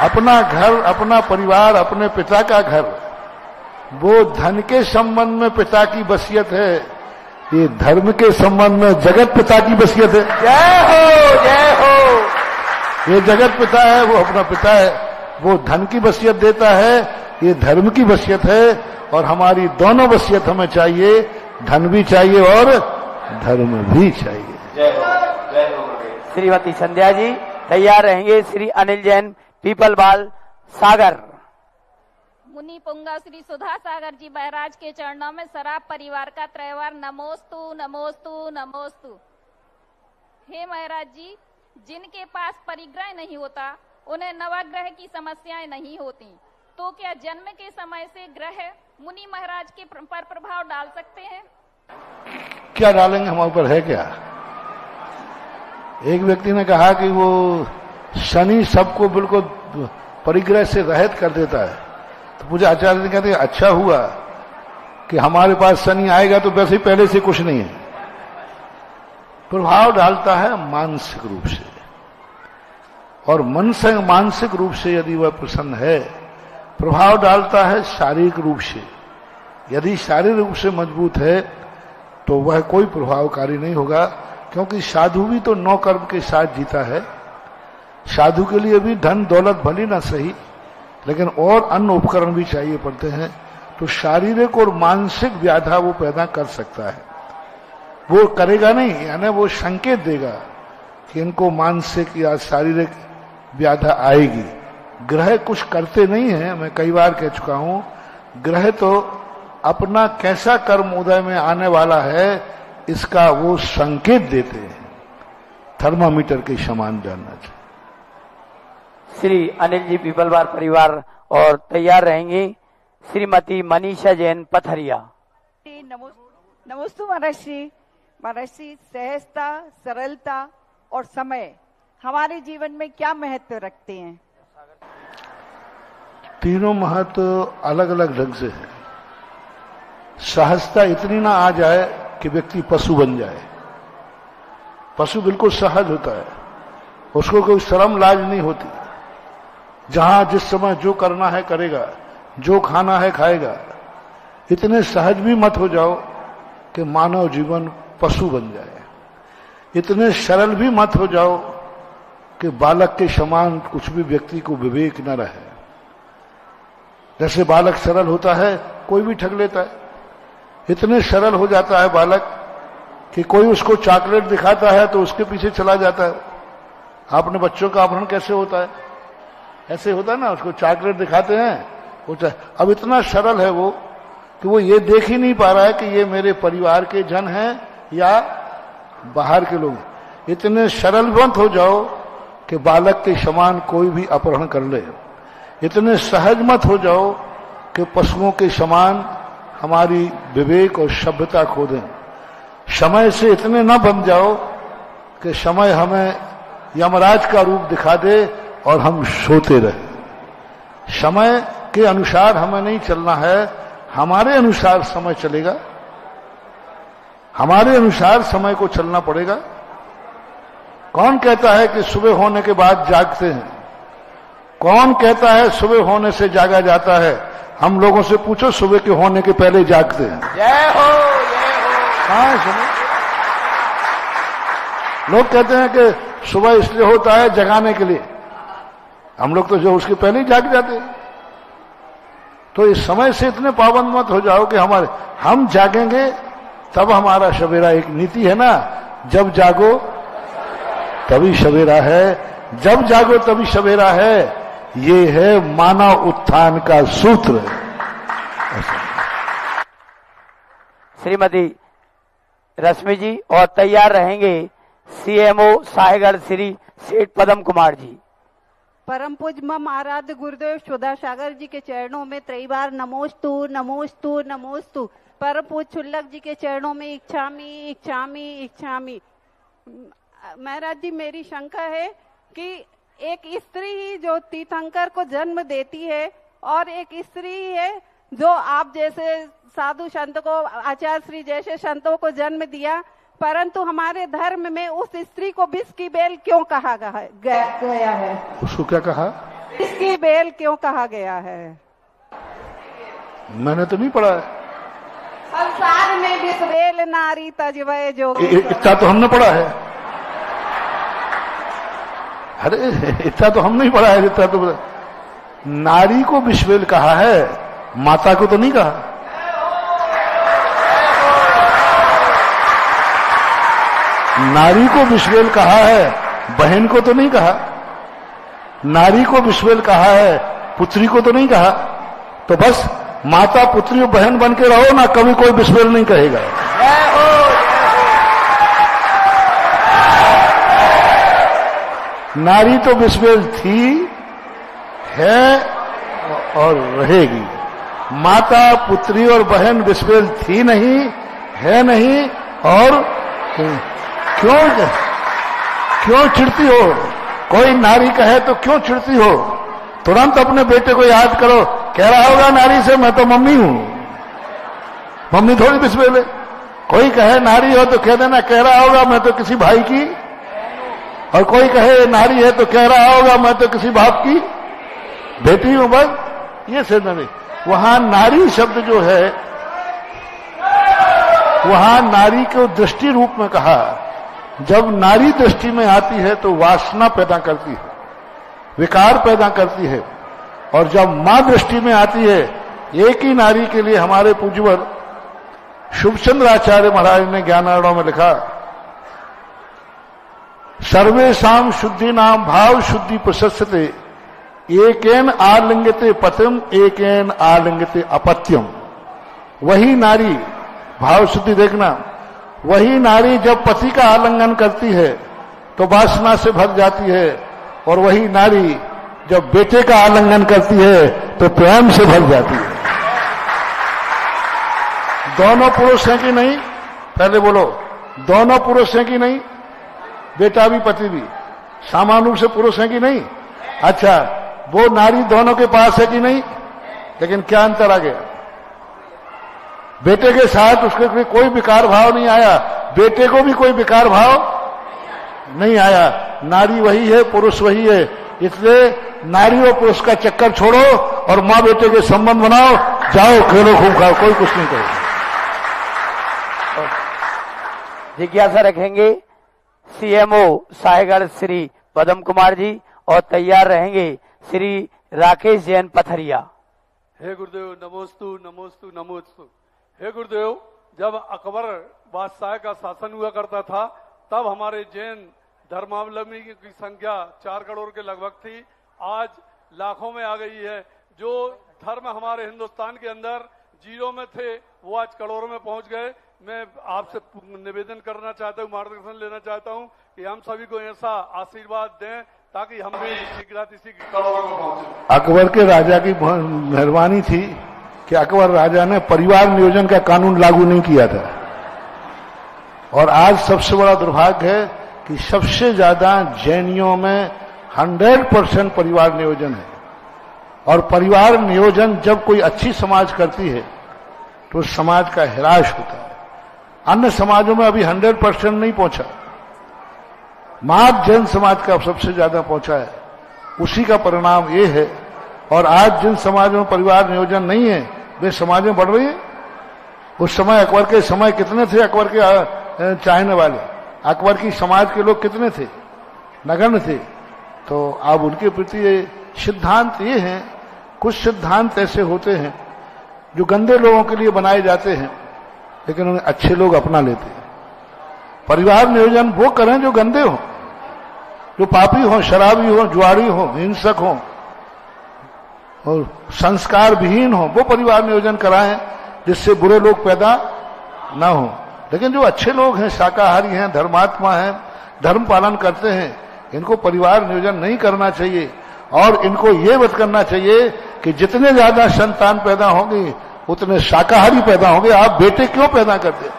अपना घर, अपना परिवार, अपने पिता का घर, वो धन के संबंध में पिता की वसीयत है, ये धर्म के संबंध में जगत पिता की वसीयत है। जय हो, जय हो। ये जगत पिता है, वो अपना पिता है, वो धन की वसीयत देता है, ये धर्म की वसीयत है। और हमारी दोनों वसीयत हमें चाहिए, धन भी चाहिए और धर्म भी चाहिए। जय हो, जय हो। श्रीमती संध्या जी तैयार रहेंगे। श्री अनिल जैन पीपल बाल सागर। मुनि पुंगा श्री सुधा सागर जी महाराज के चरणों में शराब परिवार का त्रैवार नमोस्तु नमोस्तु नमोस्तु। हे महाराज जी, जिनके पास परिग्रह नहीं होता उन्हें नवग्रह की समस्याएं नहीं होती, तो क्या जन्म के समय से ग्रह मुनि महाराज के पर प्रभाव डाल सकते हैं? क्या डालेंगे, हमारे ऊपर है क्या? एक व्यक्ति ने कहा कि वो शनि सबको बिल्कुल परिग्रह से रहित कर देता है। तो मुझे आचार्य ने कहते अच्छा हुआ कि हमारे पास शनि आएगा तो वैसे ही पहले से कुछ नहीं है। प्रभाव डालता है मानसिक रूप से, और मन से मानसिक रूप से यदि वह प्रसन्न है, प्रभाव डालता है शारीरिक रूप से। यदि शारीरिक रूप से मजबूत है तो वह कोई प्रभावकारी नहीं होगा, क्योंकि साधु भी तो नौ कर्म के साथ जीता है। साधु के लिए भी धन दौलत भली ना सही, लेकिन और अन्य उपकरण भी चाहिए पड़ते हैं। तो शारीरिक और मानसिक व्याधा वो पैदा कर सकता है। वो करेगा नहीं, यानी वो संकेत देगा कि इनको मानसिक या शारीरिक व्याधा आएगी। ग्रह कुछ करते नहीं है, मैं कई बार कह चुका हूं। ग्रह तो अपना कैसा कर्म उदय में आने वाला है इसका वो संकेत देते हैं, थर्मामीटर के समान जानना चाहिए। श्री अनिल जी पीपलवार परिवार और तैयार रहेंगी श्रीमती मनीषा जैन पथरिया। नमोस्तु महर्षि। महर्षि, सहजता, सरलता और समय हमारे जीवन में क्या महत्व रखते हैं? तीनों महत्व अलग अलग ढंग से है। सहजता इतनी ना आ जाए कि व्यक्ति पशु बन जाए। पशु बिल्कुल सहज होता है, उसको कोई शर्म लाज नहीं होती। जहां जिस समय जो करना है करेगा, जो खाना है खाएगा। इतने सहज भी मत हो जाओ कि मानव जीवन पशु बन जाए। इतने सरल भी मत हो जाओ कि बालक के समान कुछ भी व्यक्ति को विवेक न रहे। जैसे बालक सरल होता है, कोई भी ठग लेता है। इतने सरल हो जाता है बालक कि कोई उसको चॉकलेट दिखाता है तो उसके पीछे चला जाता है। आपने बच्चों का अपहरण कैसे होता है? ऐसे होता है ना, उसको चॉकलेट दिखाते हैं। अब इतना सरल है वो कि वो ये देख ही नहीं पा रहा है कि ये मेरे परिवार के जन हैं या बाहर के लोग। इतने सरल मत हो जाओ कि बालक के समान कोई भी अपहरण कर ले। इतने सहज मत हो जाओ कि पशुओं के समान हमारी विवेक और सभ्यता खो दें। समय से इतने न बन जाओ कि समय हमें यमराज का रूप दिखा दे और हम सोते रहे। समय के अनुसार हमें नहीं चलना है, हमारे अनुसार समय चलेगा। हमारे अनुसार समय को चलना पड़ेगा। कौन कहता है कि सुबह होने के बाद जागते हैं? कौन कहता है सुबह होने से जागा जाता है? हम लोगों से पूछो, सुबह के होने के पहले जागते हैं। जय हो, जय हो। हाँ, सुनो, लोग कहते हैं कि सुबह इसलिए होता है जगाने के लिए। हम लोग तो जो उसके पहले ही जाग जाते हैं। तो इस समय से इतने पाबंद मत हो जाओ कि हम जागेंगे तब हमारा सवेरा। एक नीति है ना, जब जागो तभी सवेरा है, जब जागो तभी सवेरा है। ये है मानव उत्थान का सूत्र। श्रीमती रश्मि जी और तैयार रहेंगे सीएमओ साहेगढ़ श्री सेठ पदम कुमार जी। परम पूज्य मम आराध्य गुरुदेव सुधा सागर जी के चरणों में त्रैवार नमोस्तु नमोस्तु नमोस्तु। परम पूज्य छुल्लक जी के चरणों में इच्छामी इच्छामी इच्छामी। महाराज जी, मेरी शंका है कि एक स्त्री ही जो तीर्थंकर को जन्म देती है और एक स्त्री ही है जो आप जैसे साधु संत को, आचार्य श्री जैसे संतों को जन्म दिया, परंतु हमारे धर्म में उस स्त्री को विष की बेल क्यों कहा गया है? उसको क्या कहा? विष की बेल क्यों कहा गया है? मैंने तो नहीं पढ़ा है। संसार में विष बेल नारी तजवय जो। इतना तो हमने पढ़ा है। अरे इतना तो हम नहीं पढ़ा है। इतना तो नारी को विष बेल कहा है, माता को तो नहीं कहा। नारी को विषवेल कहा है, बहन को तो नहीं कहा। नारी को विषवेल कहा है, पुत्री को तो नहीं कहा। तो बस माता पुत्री और बहन बन के रहो ना, कभी कोई विषवेल नहीं कहेगा। नारी तो विषवेल थी, है और रहेगी। माता पुत्री और बहन विषवेल थी नहीं, है नहीं और क्यों चिढ़ती हो? कोई नारी कहे तो क्यों चिढ़ती हो? तुरंत अपने बेटे को याद करो। कह रहा होगा नारी से, मैं तो मम्मी हूं, मम्मी थोड़ी विषवेल है। कोई कहे नारी हो तो कह देना, कह रहा होगा मैं तो किसी भाई की। और कोई कहे नारी है तो कह रहा होगा मैं तो किसी बाप की बेटी हूं। बस ये से नहीं। वहां नारी शब्द जो है, वहां नारी को दृष्टि रूप में कहा। जब नारी दृष्टि में आती है तो वासना पैदा करती है, विकार पैदा करती है। और जब मां दृष्टि में आती है, एक ही नारी के लिए हमारे पूज्यवर शुभचंद्र आचार्य महाराज ने ज्ञानार्णव में लिखा, सर्वेषां शुद्धि नाम भाव शुद्धि प्रशस्यते, एकेन आलिंगते पतिम एकेन आलिंगते अपत्यम। वही नारी, भाव शुद्धि देखना, वही नारी जब पति का आलिंगन करती है तो वासना से भर जाती है, और वही नारी जब बेटे का आलिंगन करती है तो प्रेम से भर जाती है। दोनों पुरुष हैं कि नहीं? पहले बोलो, दोनों पुरुष हैं कि नहीं? बेटा भी पति भी समान रूप से पुरुष हैं कि नहीं? अच्छा, वो नारी दोनों के पास है कि नहीं? लेकिन क्या अंतर आ गया? बेटे के साथ उसके कोई विकार भाव नहीं आया, बेटे को भी कोई विकार भाव नहीं आया। नारी वही है, पुरुष वही है। इसलिए नारी और पुरुष का चक्कर छोड़ो और मां बेटे के संबंध बनाओ, जाओ खेलो खूब खाओ, कोई कुछ नहीं करेगा। जिज्ञासा रखेंगे सीएमओ साहेगढ़ श्री पदम कुमार जी, और तैयार रहेंगे श्री राकेश जैन पथरिया। हे गुरुदेव, नमोस्तु नमोस्तु नमोस्तु। हे गुरुदेव, जब अकबर बादशाह का शासन हुआ करता था, तब हमारे जैन धर्मावलंबी की संख्या 4 करोड़ के लगभग थी। आज लाखों में आ गई है। जो धर्म हमारे हिंदुस्तान के अंदर 0 में थे, वो आज करोड़ों में पहुंच गए। मैं आपसे निवेदन करना चाहता हूँ, मार्गदर्शन लेना चाहता हूँ कि हम सभी को ऐसा आशीर्वाद दें ताकि हम भी इसी करोड़ों में पहुंचे। अकबर के राजा की मेहरबानी थी कि अकबर राजा ने परिवार नियोजन का कानून लागू नहीं किया था। और आज सबसे बड़ा दुर्भाग्य है कि सबसे ज्यादा जैनियों में 100% परिवार नियोजन है। और परिवार नियोजन जब कोई अच्छी समाज करती है तो उस समाज का हिराश होता है। अन्य समाजों में अभी 100% नहीं पहुंचा, मात्र जैन समाज का सबसे ज्यादा पहुंचा है। उसी का परिणाम ये है। और आज जिन समाजों में परिवार नियोजन नहीं है, वे समाजें बढ़ रही है। उस समय अकबर के समय कितने थे अकबर के चाहने वाले? अकबर की समाज के लोग कितने थे? नगण्य थे। तो अब उनके प्रति सिद्धांत ये हैं, कुछ सिद्धांत ऐसे होते हैं जो गंदे लोगों के लिए बनाए जाते हैं, लेकिन उन्हें अच्छे लोग अपना लेते हैं। परिवार नियोजन वो करें जो गंदे हों, जो पापी हों, शराबी हों, जुआरी हों, हिंसक हों और संस्कार विहीन हों, वो परिवार नियोजन कराएं जिससे बुरे लोग पैदा ना हों। लेकिन जो अच्छे लोग हैं, शाकाहारी हैं, धर्मात्मा हैं, धर्म पालन करते हैं, इनको परिवार नियोजन नहीं करना चाहिए। और इनको ये मत करना चाहिए कि जितने ज्यादा संतान पैदा होंगे उतने शाकाहारी पैदा होंगे। आप बेटे क्यों पैदा करते?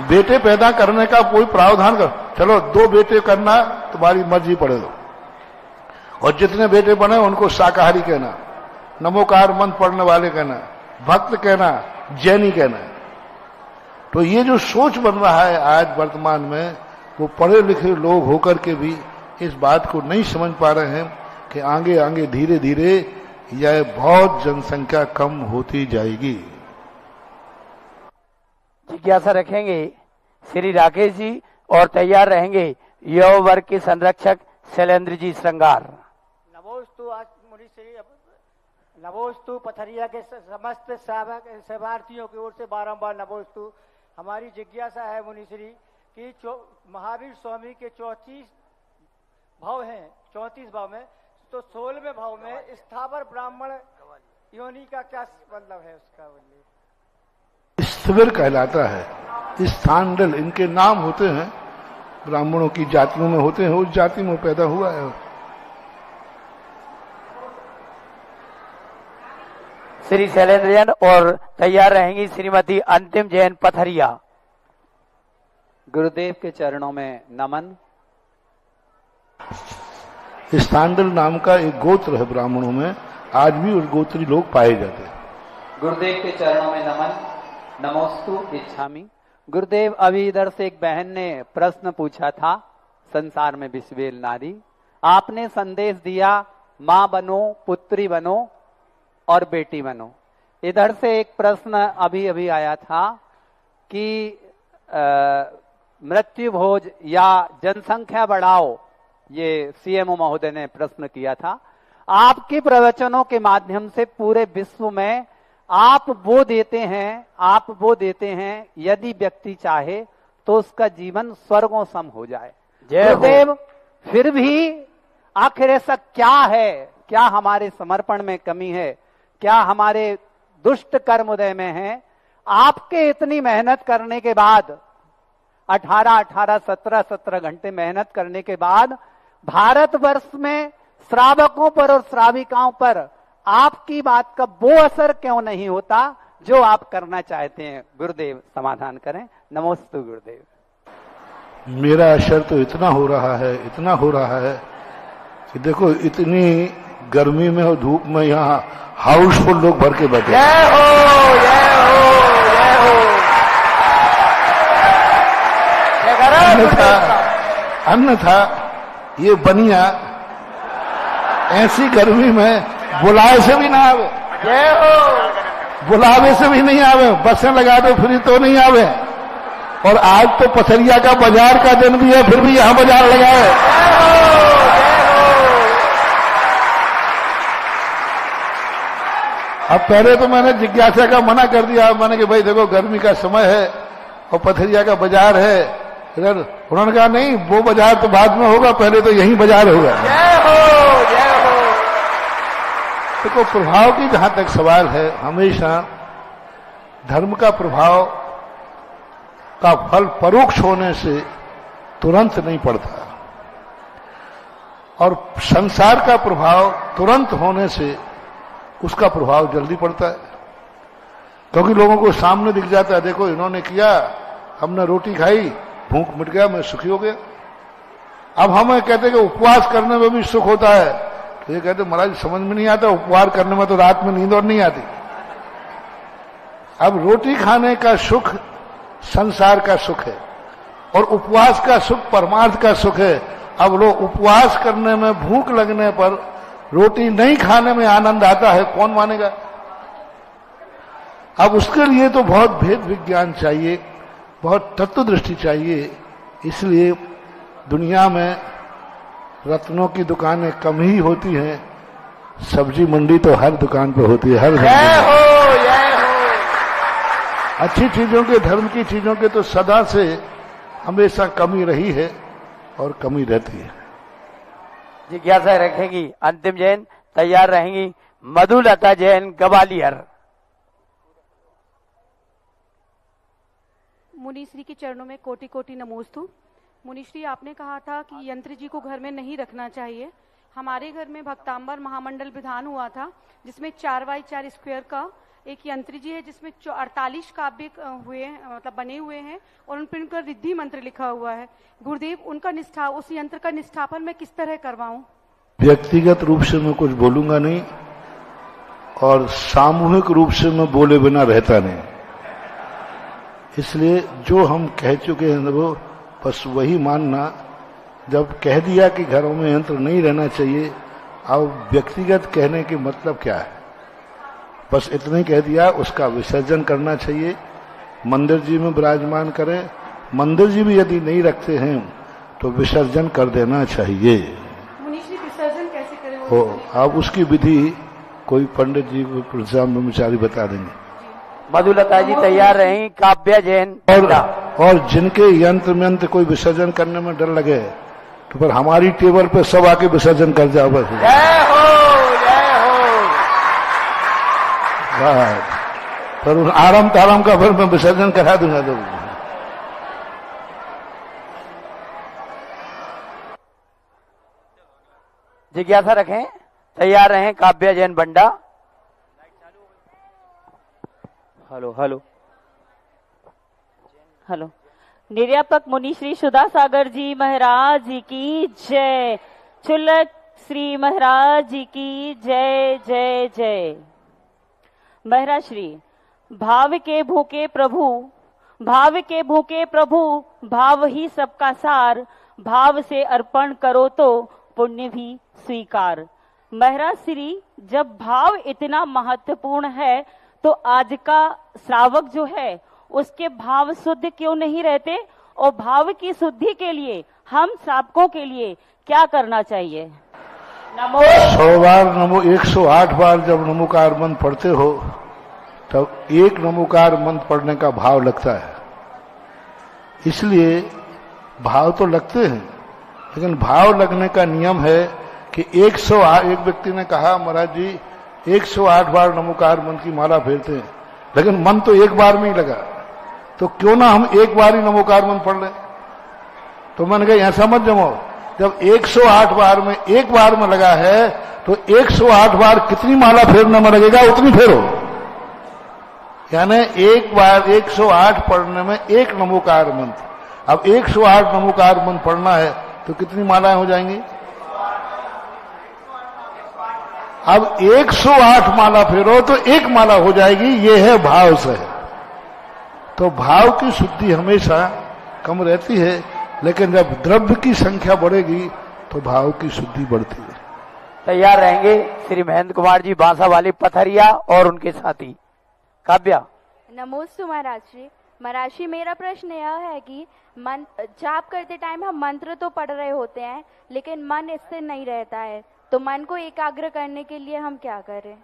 बेटे पैदा करने का कोई प्रावधान कर, चलो 2 बेटे करना तुम्हारी मर्जी पड़े दो, और जितने बेटे बने उनको शाकाहारी कहना, नमोकार मंत्र पढ़ने वाले कहना, भक्त कहना, जैनी कहना। तो ये जो सोच बन रहा है आज वर्तमान में, वो पढ़े लिखे लोग होकर के भी इस बात को नहीं समझ पा रहे हैं कि आगे आगे धीरे धीरे यह बहुत जनसंख्या कम होती जाएगी। जिज्ञासा रखेंगे श्री राकेश जी और तैयार रहेंगे युवा वर्ग के संरक्षक शैलेंद्र जी श्रृंगार। नमोस्तु आज मुनिश्री, नमोस्तु पथरिया के समस्त सेवार्थियों की ओर से बारंबार नमोस्तु। हमारी जिज्ञासा है मुनिश्री कि महावीर स्वामी के 34 भाव हैं, 34 भाव में, तो 16वें भाव में स्थावर ब्राह्मण योनि का क्या मतलब है? उसका स्थविर कहलाता है। स्थानडल इनके नाम होते हैं, ब्राह्मणों की जातियों में होते हैं, उस जाति में पैदा हुआ है। श्री शैलेंद्र जैन और तैयार रहेंगी श्रीमती अंतिम जैन पथरिया। गुरुदेव के चरणों में नमन। स्थानडल नाम का एक गोत्र है ब्राह्मणों में, आज भी उस गोत्री लोग पाए जाते हैं। गुरुदेव के चरणों में नमन। नमोस्तु इच्छामि। गुरुदेव, अभी इधर से एक बहन ने प्रश्न पूछा था, संसार में विश्वेल नारी, आपने संदेश दिया मां बनो, पुत्री बनो और बेटी बनो। इधर से एक प्रश्न अभी अभी आया था कि मृत्यु भोज या जनसंख्या बढ़ाओ, ये सीएमओ महोदय ने प्रश्न किया था। आपके प्रवचनों के माध्यम से पूरे विश्व में आप वो देते हैं यदि व्यक्ति चाहे तो उसका जीवन स्वर्गों सम हो जाए। गुरुदेव, फिर भी आखिर ऐसा क्या है? क्या हमारे समर्पण में कमी है? क्या हमारे दुष्ट कर्मोदय में है? आपके इतनी मेहनत करने के बाद 18-18, 17-17 घंटे मेहनत करने के बाद भारतवर्ष में श्रावकों पर और श्राविकाओं पर आपकी बात का वो असर क्यों नहीं होता जो आप करना चाहते हैं? गुरुदेव समाधान करें। नमोस्तु गुरुदेव। मेरा असर तो इतना हो रहा है कि देखो, इतनी गर्मी में और धूप में यहाँ हाउसफुल लोग भर के बैठे। जय हो, जय हो, जय हो। अन्यथा ये बनिया ऐसी गर्मी में बुलाए से भी ना आवे। जय हो। बुलावे से भी नहीं आवे, बसें लगा दो फ्री तो नहीं आवे। और आज तो पथरिया का बाजार का दिन भी है, फिर भी यहां बाजार लगा है। अब पहले तो मैंने जिज्ञासा का मना कर दिया, मैंने कि भाई देखो गर्मी का समय है और पथरिया का बाजार है इधर। उन्होंने कहा नहीं, वो बाजार तो बाद में होगा, पहले तो यही बाजार होगा। जय हो, जय हो। देखो, प्रभाव की जहां तक सवाल है, हमेशा धर्म का प्रभाव का फल परोक्ष होने से तुरंत नहीं पड़ता, और संसार का प्रभाव तुरंत होने से उसका प्रभाव जल्दी पड़ता है। क्योंकि लोगों को सामने दिख जाता है, देखो इन्होंने किया, हमने रोटी खाई, भूख मिट गया, मैं सुखी हो गया। अब हमें कहते कि उपवास करने में भी सुख होता है, तो ये कहते महाराज समझ में नहीं आता, उपवास करने में तो रात में नींद और नहीं आती। अब रोटी खाने का सुख संसार का सुख है और उपवास का सुख परमार्थ का सुख है। अब लोग उपवास करने में, भूख लगने पर रोटी नहीं खाने में आनंद आता है, कौन मानेगा? अब उसके लिए तो बहुत भेद विज्ञान चाहिए, बहुत तत्व दृष्टि चाहिए। इसलिए दुनिया में रत्नों की दुकानें कम ही होती हैं, सब्जी मंडी तो हर दुकान पे होती है, हर जय हो, जय हो। अच्छी चीजों के, धर्म की चीजों के तो सदा से हमेशा कमी रही है और कमी रहती है। जिज्ञासा रखेंगी अंतिम जैन, तैयार रहेंगी मधुलता जैन ग्वालियर। मुनि श्री के चरणों में कोटि कोटि नमोस्तु। मुनिश्री, आपने कहा था कि यंत्र जी को घर में नहीं रखना चाहिए। हमारे घर में भक्तांबर महामंडल विधान हुआ था, जिसमें 4x4 स्क्वायर का एक यंत्र जी है, जिसमें 48 काव्य हुए मतलब बने हुए हैं और उन पर उनका रिद्धि मंत्र लिखा हुआ है। गुरुदेव, उनका निष्ठा उस यंत्र का निष्ठापन मैं किस तरह करवाऊं? व्यक्तिगत रूप से मैं कुछ बोलूंगा नहीं और सामूहिक रूप से मैं बोले बिना रहता नहीं, इसलिए जो हम कह चुके हैं वो बस वही मानना। जब कह दिया कि घरों में यंत्र नहीं रहना चाहिए, अब व्यक्तिगत कहने के मतलब क्या है? बस इतना ही कह दिया, उसका विसर्जन करना चाहिए, मंदिर जी में विराजमान करें। मंदिर जी भी यदि नहीं रखते हैं तो विसर्जन कर देना चाहिए। मुनीश्री, विसर्जन कैसे करें? हो अब उसकी विधि कोई पंडित जी को ब्रह्मचारी बता देंगे। मधुलता जी तैयार रही। काव्या जैन। और जिनके यंत्र में कोई विसर्जन करने में डर लगे तो फिर हमारी टेबल पे सब आके विसर्जन कर जाओ बस। जय हो, जय हो। पर उस आराम ताराम का फिर मैं विसर्जन करा दूंगा। तो जिज्ञासा रखें, तैयार रहें। Kavya Jain Banda. Hello hello hello. निर्यापक मुनि श्री सुधा सागर जी महाराज की जय। चुलक श्री महाराज जी की जय जय जय। महाराज श्री, भाव के भूखे प्रभु, भाव के भूखे प्रभु, भाव ही सबका सार, भाव से अर्पण करो तो पुण्य भी स्वीकार। महाराज श्री, जब भाव इतना महत्वपूर्ण है तो आज का श्रावक जो है उसके भाव शुद्ध क्यों नहीं रहते? और भाव की शुद्धि के लिए हम श्रावकों के लिए क्या करना चाहिए? नमो 100 बार नमो 108 बार जब नमोकार मंत्र पढ़ते हो तब एक नमोकार मंत्र पढ़ने का भाव लगता है। इसलिए भाव तो लगते हैं, लेकिन भाव लगने का नियम है कि 108। एक व्यक्ति ने कहा, महाराज जी 108 बार नमोकार मंत्र की माला फेरते हैं, लेकिन मन तो एक बार में ही लगा, तो क्यों ना हम एक बार ही नमोकार मंत्र पढ़ लें? तो मैंने कहा ऐसा मत जमाओ, जब 108 बार में एक बार में लगा है तो 108 बार कितनी माला फेरने में लगेगा उतनी फेरो। यानी एक बार 108 पढ़ने में एक नमोकार मंत्र। अब 108 नमोकार मंत्र पढ़ना है तो कितनी मालाएं हो जाएंगी? अब 108 माला फेरो तो एक माला हो जाएगी। ये है भाव से। तो भाव की शुद्धि हमेशा कम रहती है, लेकिन जब द्रव्य की संख्या बढ़ेगी तो भाव की शुद्धि बढ़ती है। तैयार रहेंगे श्री महेंद्र कुमार जी बांसा वाली पथरिया और उनके साथी। काव्या। नमोस्तु महाराज जी। महाराज जी, मेरा प्रश्न यह है कि जाप करते टाइम हम मंत्र तो पढ़ रहे होते हैं, लेकिन मन स्थिर नहीं रहता है, तो मन को एकाग्र करने के लिए हम क्या करें?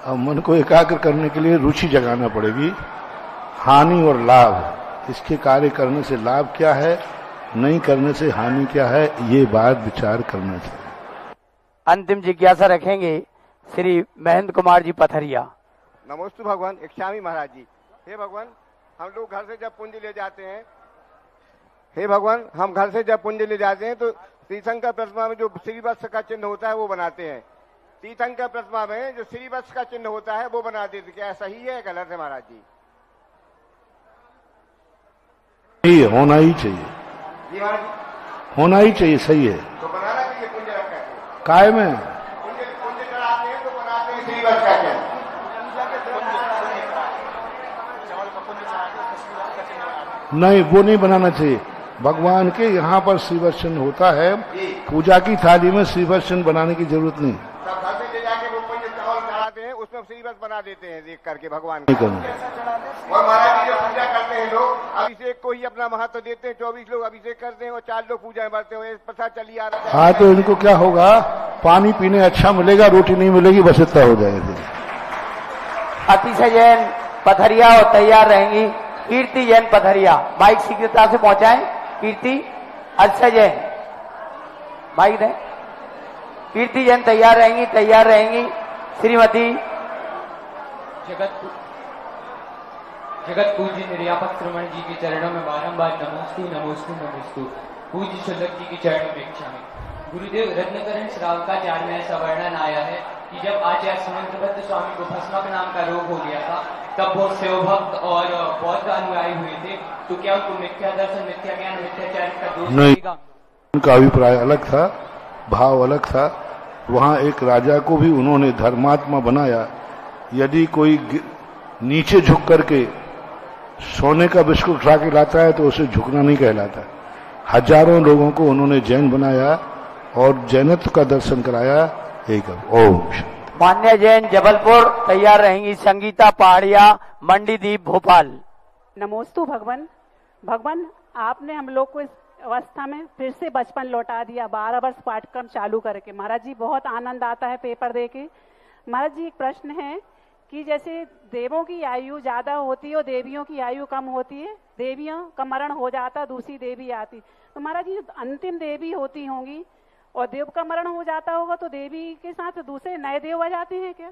अब मन को एकाग्र करने के लिए रुचि जगाना पड़ेगी। हानि और लाभ, इसके कार्य करने से लाभ क्या है, नहीं करने से हानि क्या है, ये बात विचार करना चाहिए। अंतिम जिज्ञासा रखेंगे श्री महेंद्र कुमार जी पथरिया। नमोस्तु भगवान। इच्छामी महाराज जी। हे भगवान, हम लोग घर से जब पुंज ले जाते हैं, हे भगवान, हम घर से जब पुंज ले जाते हैं तो तीर्थंकर प्रतिमा में जो श्रीवत्स का चिन्ह होता है वो बनाते हैं। तीर्थंकर प्रतिमा में जो श्रीवत्स का चिन्ह होता है वो बना देते। क्या सही है गलत है महाराज जी? ये होना ही चाहिए, होना ही चाहिए। सही है, तो बनाना चाहिए पुंज रख करके। काय में पुंज चढ़ाते हैं तो बनाते हैं श्रीवत्स का चिन्ह। नहीं, वो नहीं बनाना चाहिए। भगवान के यहाँ पर श्रीवत्सन होता है, पूजा की थाली में श्रीवत्सन बनाने की जरूरत नहीं। सब घर से ले जाके वो पुंज चावल चढ़ाते हैं, उसमें श्रीवत्स बना देते हैं देख करके भगवान नहीं का। करना। और महाराज जी जो पूजा करते हैं लोग, अभिषेक को ही अपना महत्व देते हैं। 24 लोग अभिषेक करते हैं और 4 लोग पूजा में बढ़ते हैं। प्रथा चली आ रहा है। हाँ, तो इनको क्या होगा, पानी पीने अच्छा मिलेगा, रोटी नहीं मिलेगी, बस इतना हो जाएगा। अतिशय जैन पथरिया और तैयार रहेंगी कीर्ति जैन पथरिया। माइक शीघ्रता से पहुंचाएं। कीर्ति, अतिशय जैन माइक दें। कीर्ति जैन तैयार रहेंगी, तैयार रहेंगी श्रीमती जगत पूज्य निर्यापक श्रमण जी के चरणों में बारंबार नमोस्तु नमोस्तु नमोस्तु। पूज्य शुल्लक जी के चरणों में इच्छा में। गुरुदेव, रत्नकरण श्रावकाचार्य में ऐसा वर्णन आया है कि जब आचार्य सुमंत्रभद्र स्वामी को भस्मक नाम का रोग हो गया था, तब वो शिवभक्त और बौद्ध अनुयायी हुए थे, तो क्या उनको मिथ्या दर्शन, मिथ्या ज्ञान, मिथ्याचार्य का दोष नहीं, लगेगा? उनका अभिप्राय अलग था, भाव अलग था। वहां एक राजा को भी उन्होंने धर्मात्मा बनाया। यदि कोई नीचे झुक करके सोने का बिस्कुट उठा के लाता है तो उसे झुकना नहीं कहलाता। हजारों लोगों को उन्होंने जैन बनाया और जैनत्व का दर्शन कराया। एक ओम। मान्य जैन जबलपुर तैयार रहेंगी संगीता पहाड़िया, मंडीदीप भोपाल। नमोस्तु भगवान। भगवान, आपने हम लोग को इस अवस्था में फिर से बचपन लौटा दिया, 12 वर्ष पाठ्यक्रम चालू करके। महाराज जी, बहुत आनंद आता है पेपर दे के। महाराज जी, एक प्रश्न है कि जैसे देवों की आयु ज्यादा होती है और देवियों की आयु कम होती है, देवियों का मरण हो जाता, दूसरी देवी आती, तो महाराज जी अंतिम देवी होती होंगी और देव का मरण हो जाता होगा तो देवी के साथ दूसरे नए देव आ जाते हैं क्या?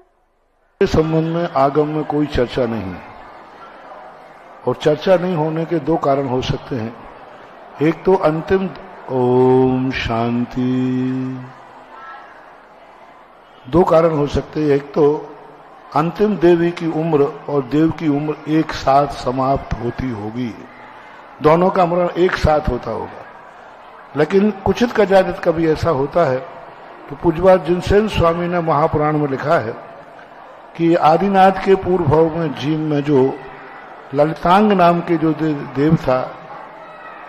इस संबंध में आगम में कोई चर्चा नहीं है, और चर्चा नहीं होने के दो कारण हो सकते हैं। एक तो अंतिम, ओम शांति, दो कारण हो सकते हैं। एक तो अंतिम देवी की उम्र और देव की उम्र एक साथ समाप्त होती होगी, दोनों का मरण एक साथ होता होगा। लेकिन कुचित कदाचित कभी ऐसा होता है, तो पूज्यपाद जिनसेन स्वामी ने महापुराण में लिखा है कि आदिनाथ के पूर्व भाव में जीव में जो ललितांग नाम के जो देव था,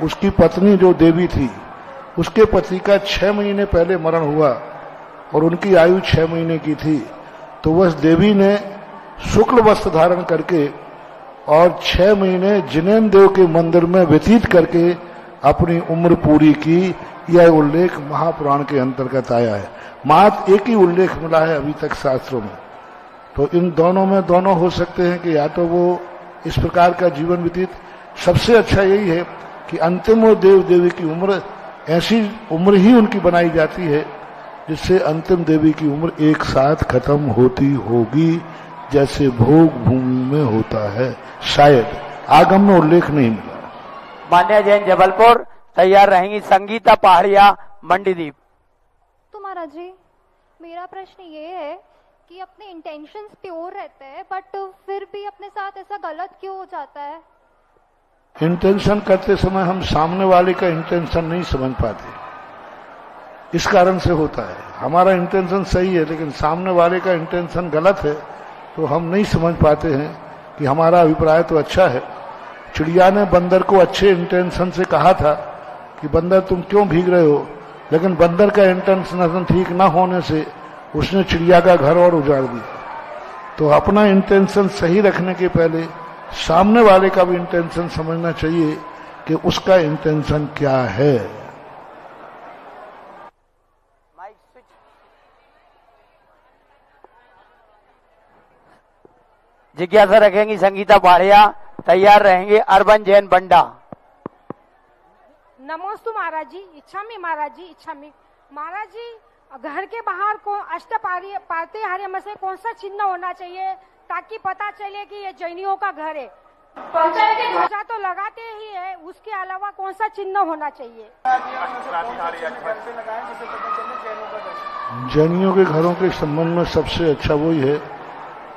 उसकी पत्नी जो देवी थी, उसके पति का 6 महीने पहले मरण हुआ और उनकी आयु 6 महीने की थी। तो वह देवी ने शुक्ल वस्त्र धारण करके और 6 महीने जिनेन्द्र देव के मंदिर में व्यतीत करके अपनी उम्र पूरी की। यह उल्लेख महापुराण के अंतर्गत आया है। मात्र एक ही उल्लेख मिला है अभी तक शास्त्रों में। तो इन दोनों में दोनों हो सकते हैं कि या तो वो इस प्रकार का जीवन व्यतीत, सबसे अच्छा यही है कि अंतिम और देव देवी की उम्र, ऐसी उम्र ही उनकी बनाई जाती है जिससे अंतिम देवी की उम्र एक साथ खत्म होती होगी, जैसे भोग भूमि में होता है। शायद आगम में उल्लेख नहीं मिला। मान्य जैन जबलपुर तैयार रहेंगी संगीता पहाड़िया, मंडीदीप। तो महाराज जी, मेरा प्रश्न ये है कि अपने इंटेंशंस प्योर रहते हैं, बट फिर भी अपने साथ ऐसा गलत क्यों हो जाता है? इंटेंशन करते समय हम सामने वाले का इंटेंशन नहीं समझ पाते, इस कारण से होता है। हमारा इंटेंशन सही है लेकिन सामने वाले का इंटेंशन गलत है, तो हम नहीं समझ पाते हैं कि हमारा अभिप्राय तो अच्छा है। चिड़िया ने बंदर को अच्छे इंटेंशन से कहा था कि बंदर तुम क्यों भीग रहे हो, लेकिन बंदर का इंटेंशन ठीक ना होने से उसने चिड़िया का घर और उजाड़ दिया। तो अपना इंटेंशन सही रखने के पहले सामने वाले का भी इंटेंशन समझना चाहिए कि उसका इंटेंशन क्या है। जिज्ञासा रखेंगी संगीता पहाड़िया, तैयार रहेंगे अर्बन जैन बंडा। नमोस्तु महाराज जी, इच्छामि महाराज जी, इच्छामि महाराज जी। घर के बाहर को पार्थिहार्य से कौन सा चिन्ह होना चाहिए ताकि पता चले कि ये जैनियों का घर है? पंचायती ध्वजा तो लगाते ही है, उसके अलावा कौन सा चिन्ह होना चाहिए? जैनियों के घरों के संबंध में सबसे अच्छा वही है,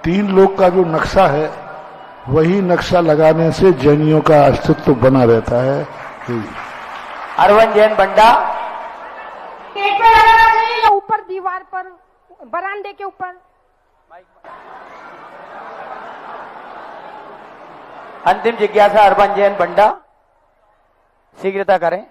3 लोक का जो नक्शा है वही नक्शा लगाने से जैनियों का अस्तित्व बना रहता है। अरविंद जैन बंडा। पेट पे लगाना चाहिए या ऊपर दीवार पर, बरामदे के ऊपर? अंतिम जिज्ञासा अर्बन जैन बंडा, शीघ्रता करें।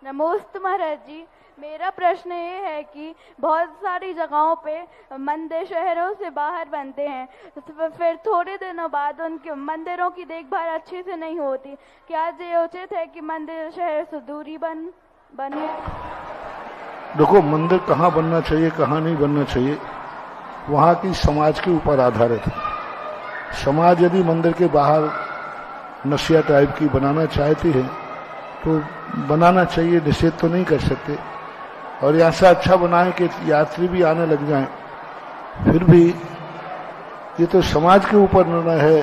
नमोस्तु महाराज जी, मेरा प्रश्न ये है कि बहुत सारी जगहों पे मंदिर शहरों से बाहर बनते हैं, फिर थोड़े दिनों बाद उनके मंदिरों की देखभाल अच्छे से नहीं होती। क्या ये उचित है कि मंदिर शहर से दूरी बने? देखो, मंदिर कहाँ बनना चाहिए कहाँ नहीं बनना चाहिए वहाँ की समाज के ऊपर आधारित है। समाज यदि मंदिर के बाहर नशिया टाइप की बनाना चाहती है तो बनाना चाहिए, निषेध तो नहीं कर सकते। और ऐसा अच्छा बनाए कि यात्री भी आने लग जाएं। फिर भी ये तो समाज के ऊपर निर्णय है।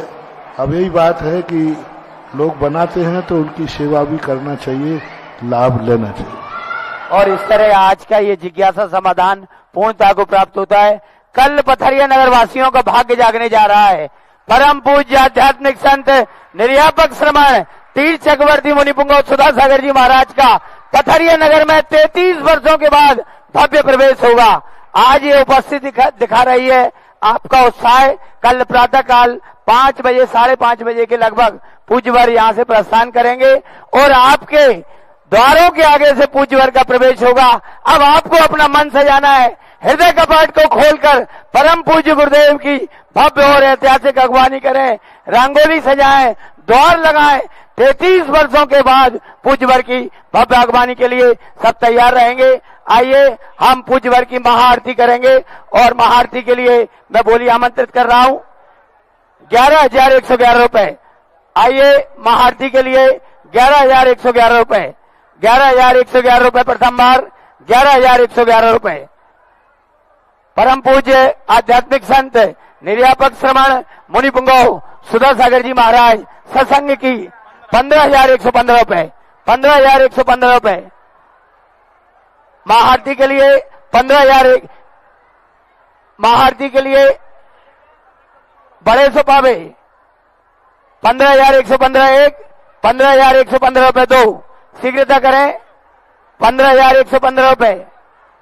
अब यही बात है कि लोग बनाते हैं तो उनकी सेवा भी करना चाहिए, लाभ लेना चाहिए। और इस तरह आज का ये जिज्ञासा समाधान पूर्णता को प्राप्त होता है। कल पथरिया नगर वासियों का भाग्य जागने जा रहा है। परम पूज्य आध्यात्मिक संत निर्यापक श्रमण तीर्थ चक्रवर्ती मुनिपुंगव सुधा सागर जी महाराज का पथरिया नगर में 33 वर्षों के बाद भव्य प्रवेश होगा। आज ये उपस्थिति दिखा रही है आपका उत्साह। कल प्रातः काल 5 बजे 5:30 बजे के लगभग पूज्यवर यहाँ से प्रस्थान करेंगे और आपके द्वारों के आगे से पूज्यवर का प्रवेश होगा। अब आपको अपना मन सजाना है, हृदय कपाट को खोलकर परम पूज्य गुरुदेव की भव्य और ऐतिहासिक अगवानी करें, रंगोली सजाएं, द्वार लगाएं। 33 वर्षों के बाद पूज्यवर की भव्य अगवानी के लिए सब तैयार रहेंगे। आइए हम पूज्यवर की महाआरती करेंगे और महाआरती के लिए मैं बोली आमंत्रित कर रहा हूं 11,111 रुपए। आइए महाआरती के लिए 11,111 रुपए, 11,111 रुपए प्रथम बार, 11,111 रुपए। परम पूज्य आध्यात्मिक संत निर्यापक श्रमण मुनिपुंगव सुधा सागर जी महाराज सत्संग की 15,115 रुपए, 15,115 रुपए। महाआरती के लिए 15,000, महाआरती के लिए बड़े सोपावे 15,115 एक, 15,115 रुपए 2। शीघ्रता करें। 15,115 रुपए,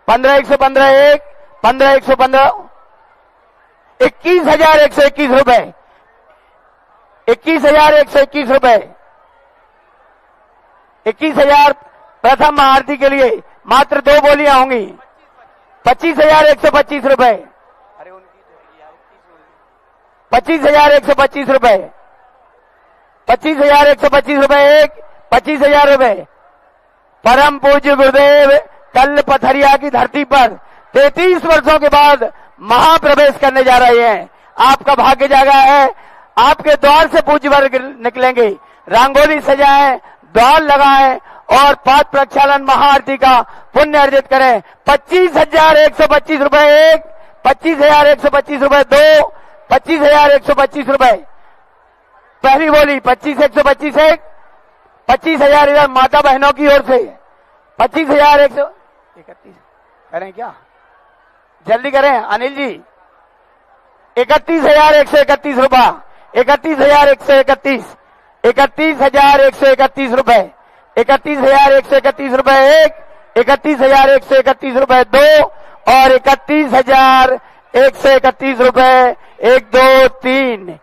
15,115 एक, 15,115, 21,121 रुपए, 21,121 रुपए, 21,000 प्रथम महाआरती के लिए मात्र 2 बोलियां होंगी। 25,125 रुपए, 25,125 रुपए, 25,125 रुपए एक, 25,000 रुपए। परम पूज्य गुरुदेव कल पथरिया की धरती पर 33 वर्षों के बाद महाप्रवेश करने जा रहे हैं। आपका भाग्य जागा है। आपके द्वार से पूज्यवर निकलेंगे। रंगोली सजाएं, द्वार लगाएं और पाद प्रक्षालन महाआरती का पुण्य अर्जित करें। 25,125 रुपए एक, 25,125 रुपए 2, 25,125 रुपए। पहली बोली 25,125 एक, 25,000 इधर माता बहनों की ओर से, 25,131 करें क्या? जल्दी करें अनिल जी। 31,131 रुपया, 31,131, 31,131 रुपए, 31,131 रुपए एक, 31,131 रुपए 2 और 31,131 रुपए 1, 2, 3।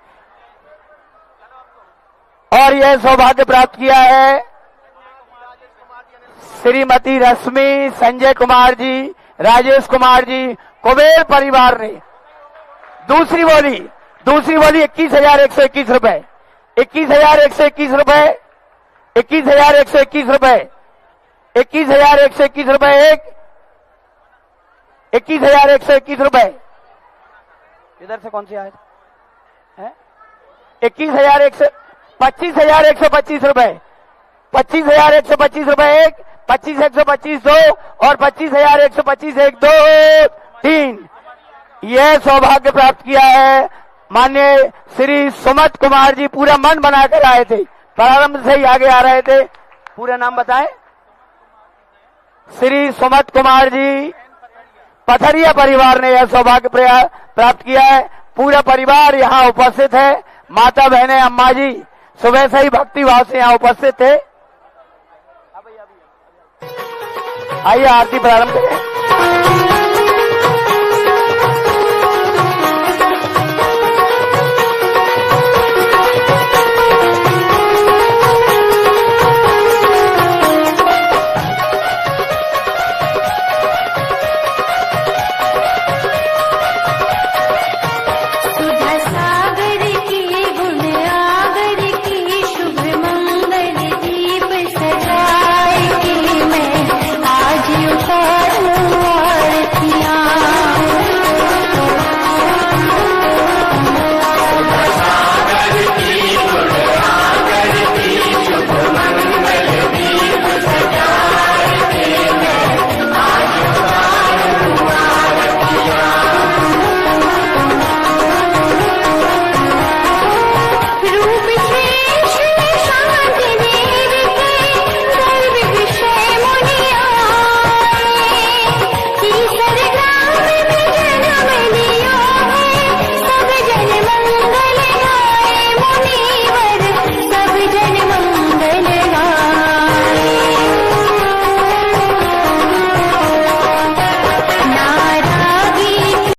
और यह सौभाग्य प्राप्त किया है श्रीमती रश्मि, संजय कुमार जी, राजेश कुमार जी, कुबेर परिवार ने। दूसरी बोली 21,121 रुपए, 21,121 रुपए, 21,121 रुपए, 21,121 रुपए एक, 21,121 रुपए। इधर से कौन सी आए है? 25,125 रुपए, 25,125 रुपए एक, 25,125 2 और 25,125 1, 2, 3। यह सौभाग्य प्राप्त किया है माननीय श्री सुमत कुमार जी। पूरा मन बनाकर आए थे, प्रारंभ से ही आगे आ रहे थे। पूरा नाम बताएं। श्री सुमत कुमार जी, पथरिया परिवार ने यह सौभाग्य प्राप्त किया है। पूरा परिवार यहाँ उपस्थित है। माता बहनें, अम्मा जी सुबह से ही भक्ति भाव से यहाँ उपस्थित थे। आइए आरती प्रारंभ करें।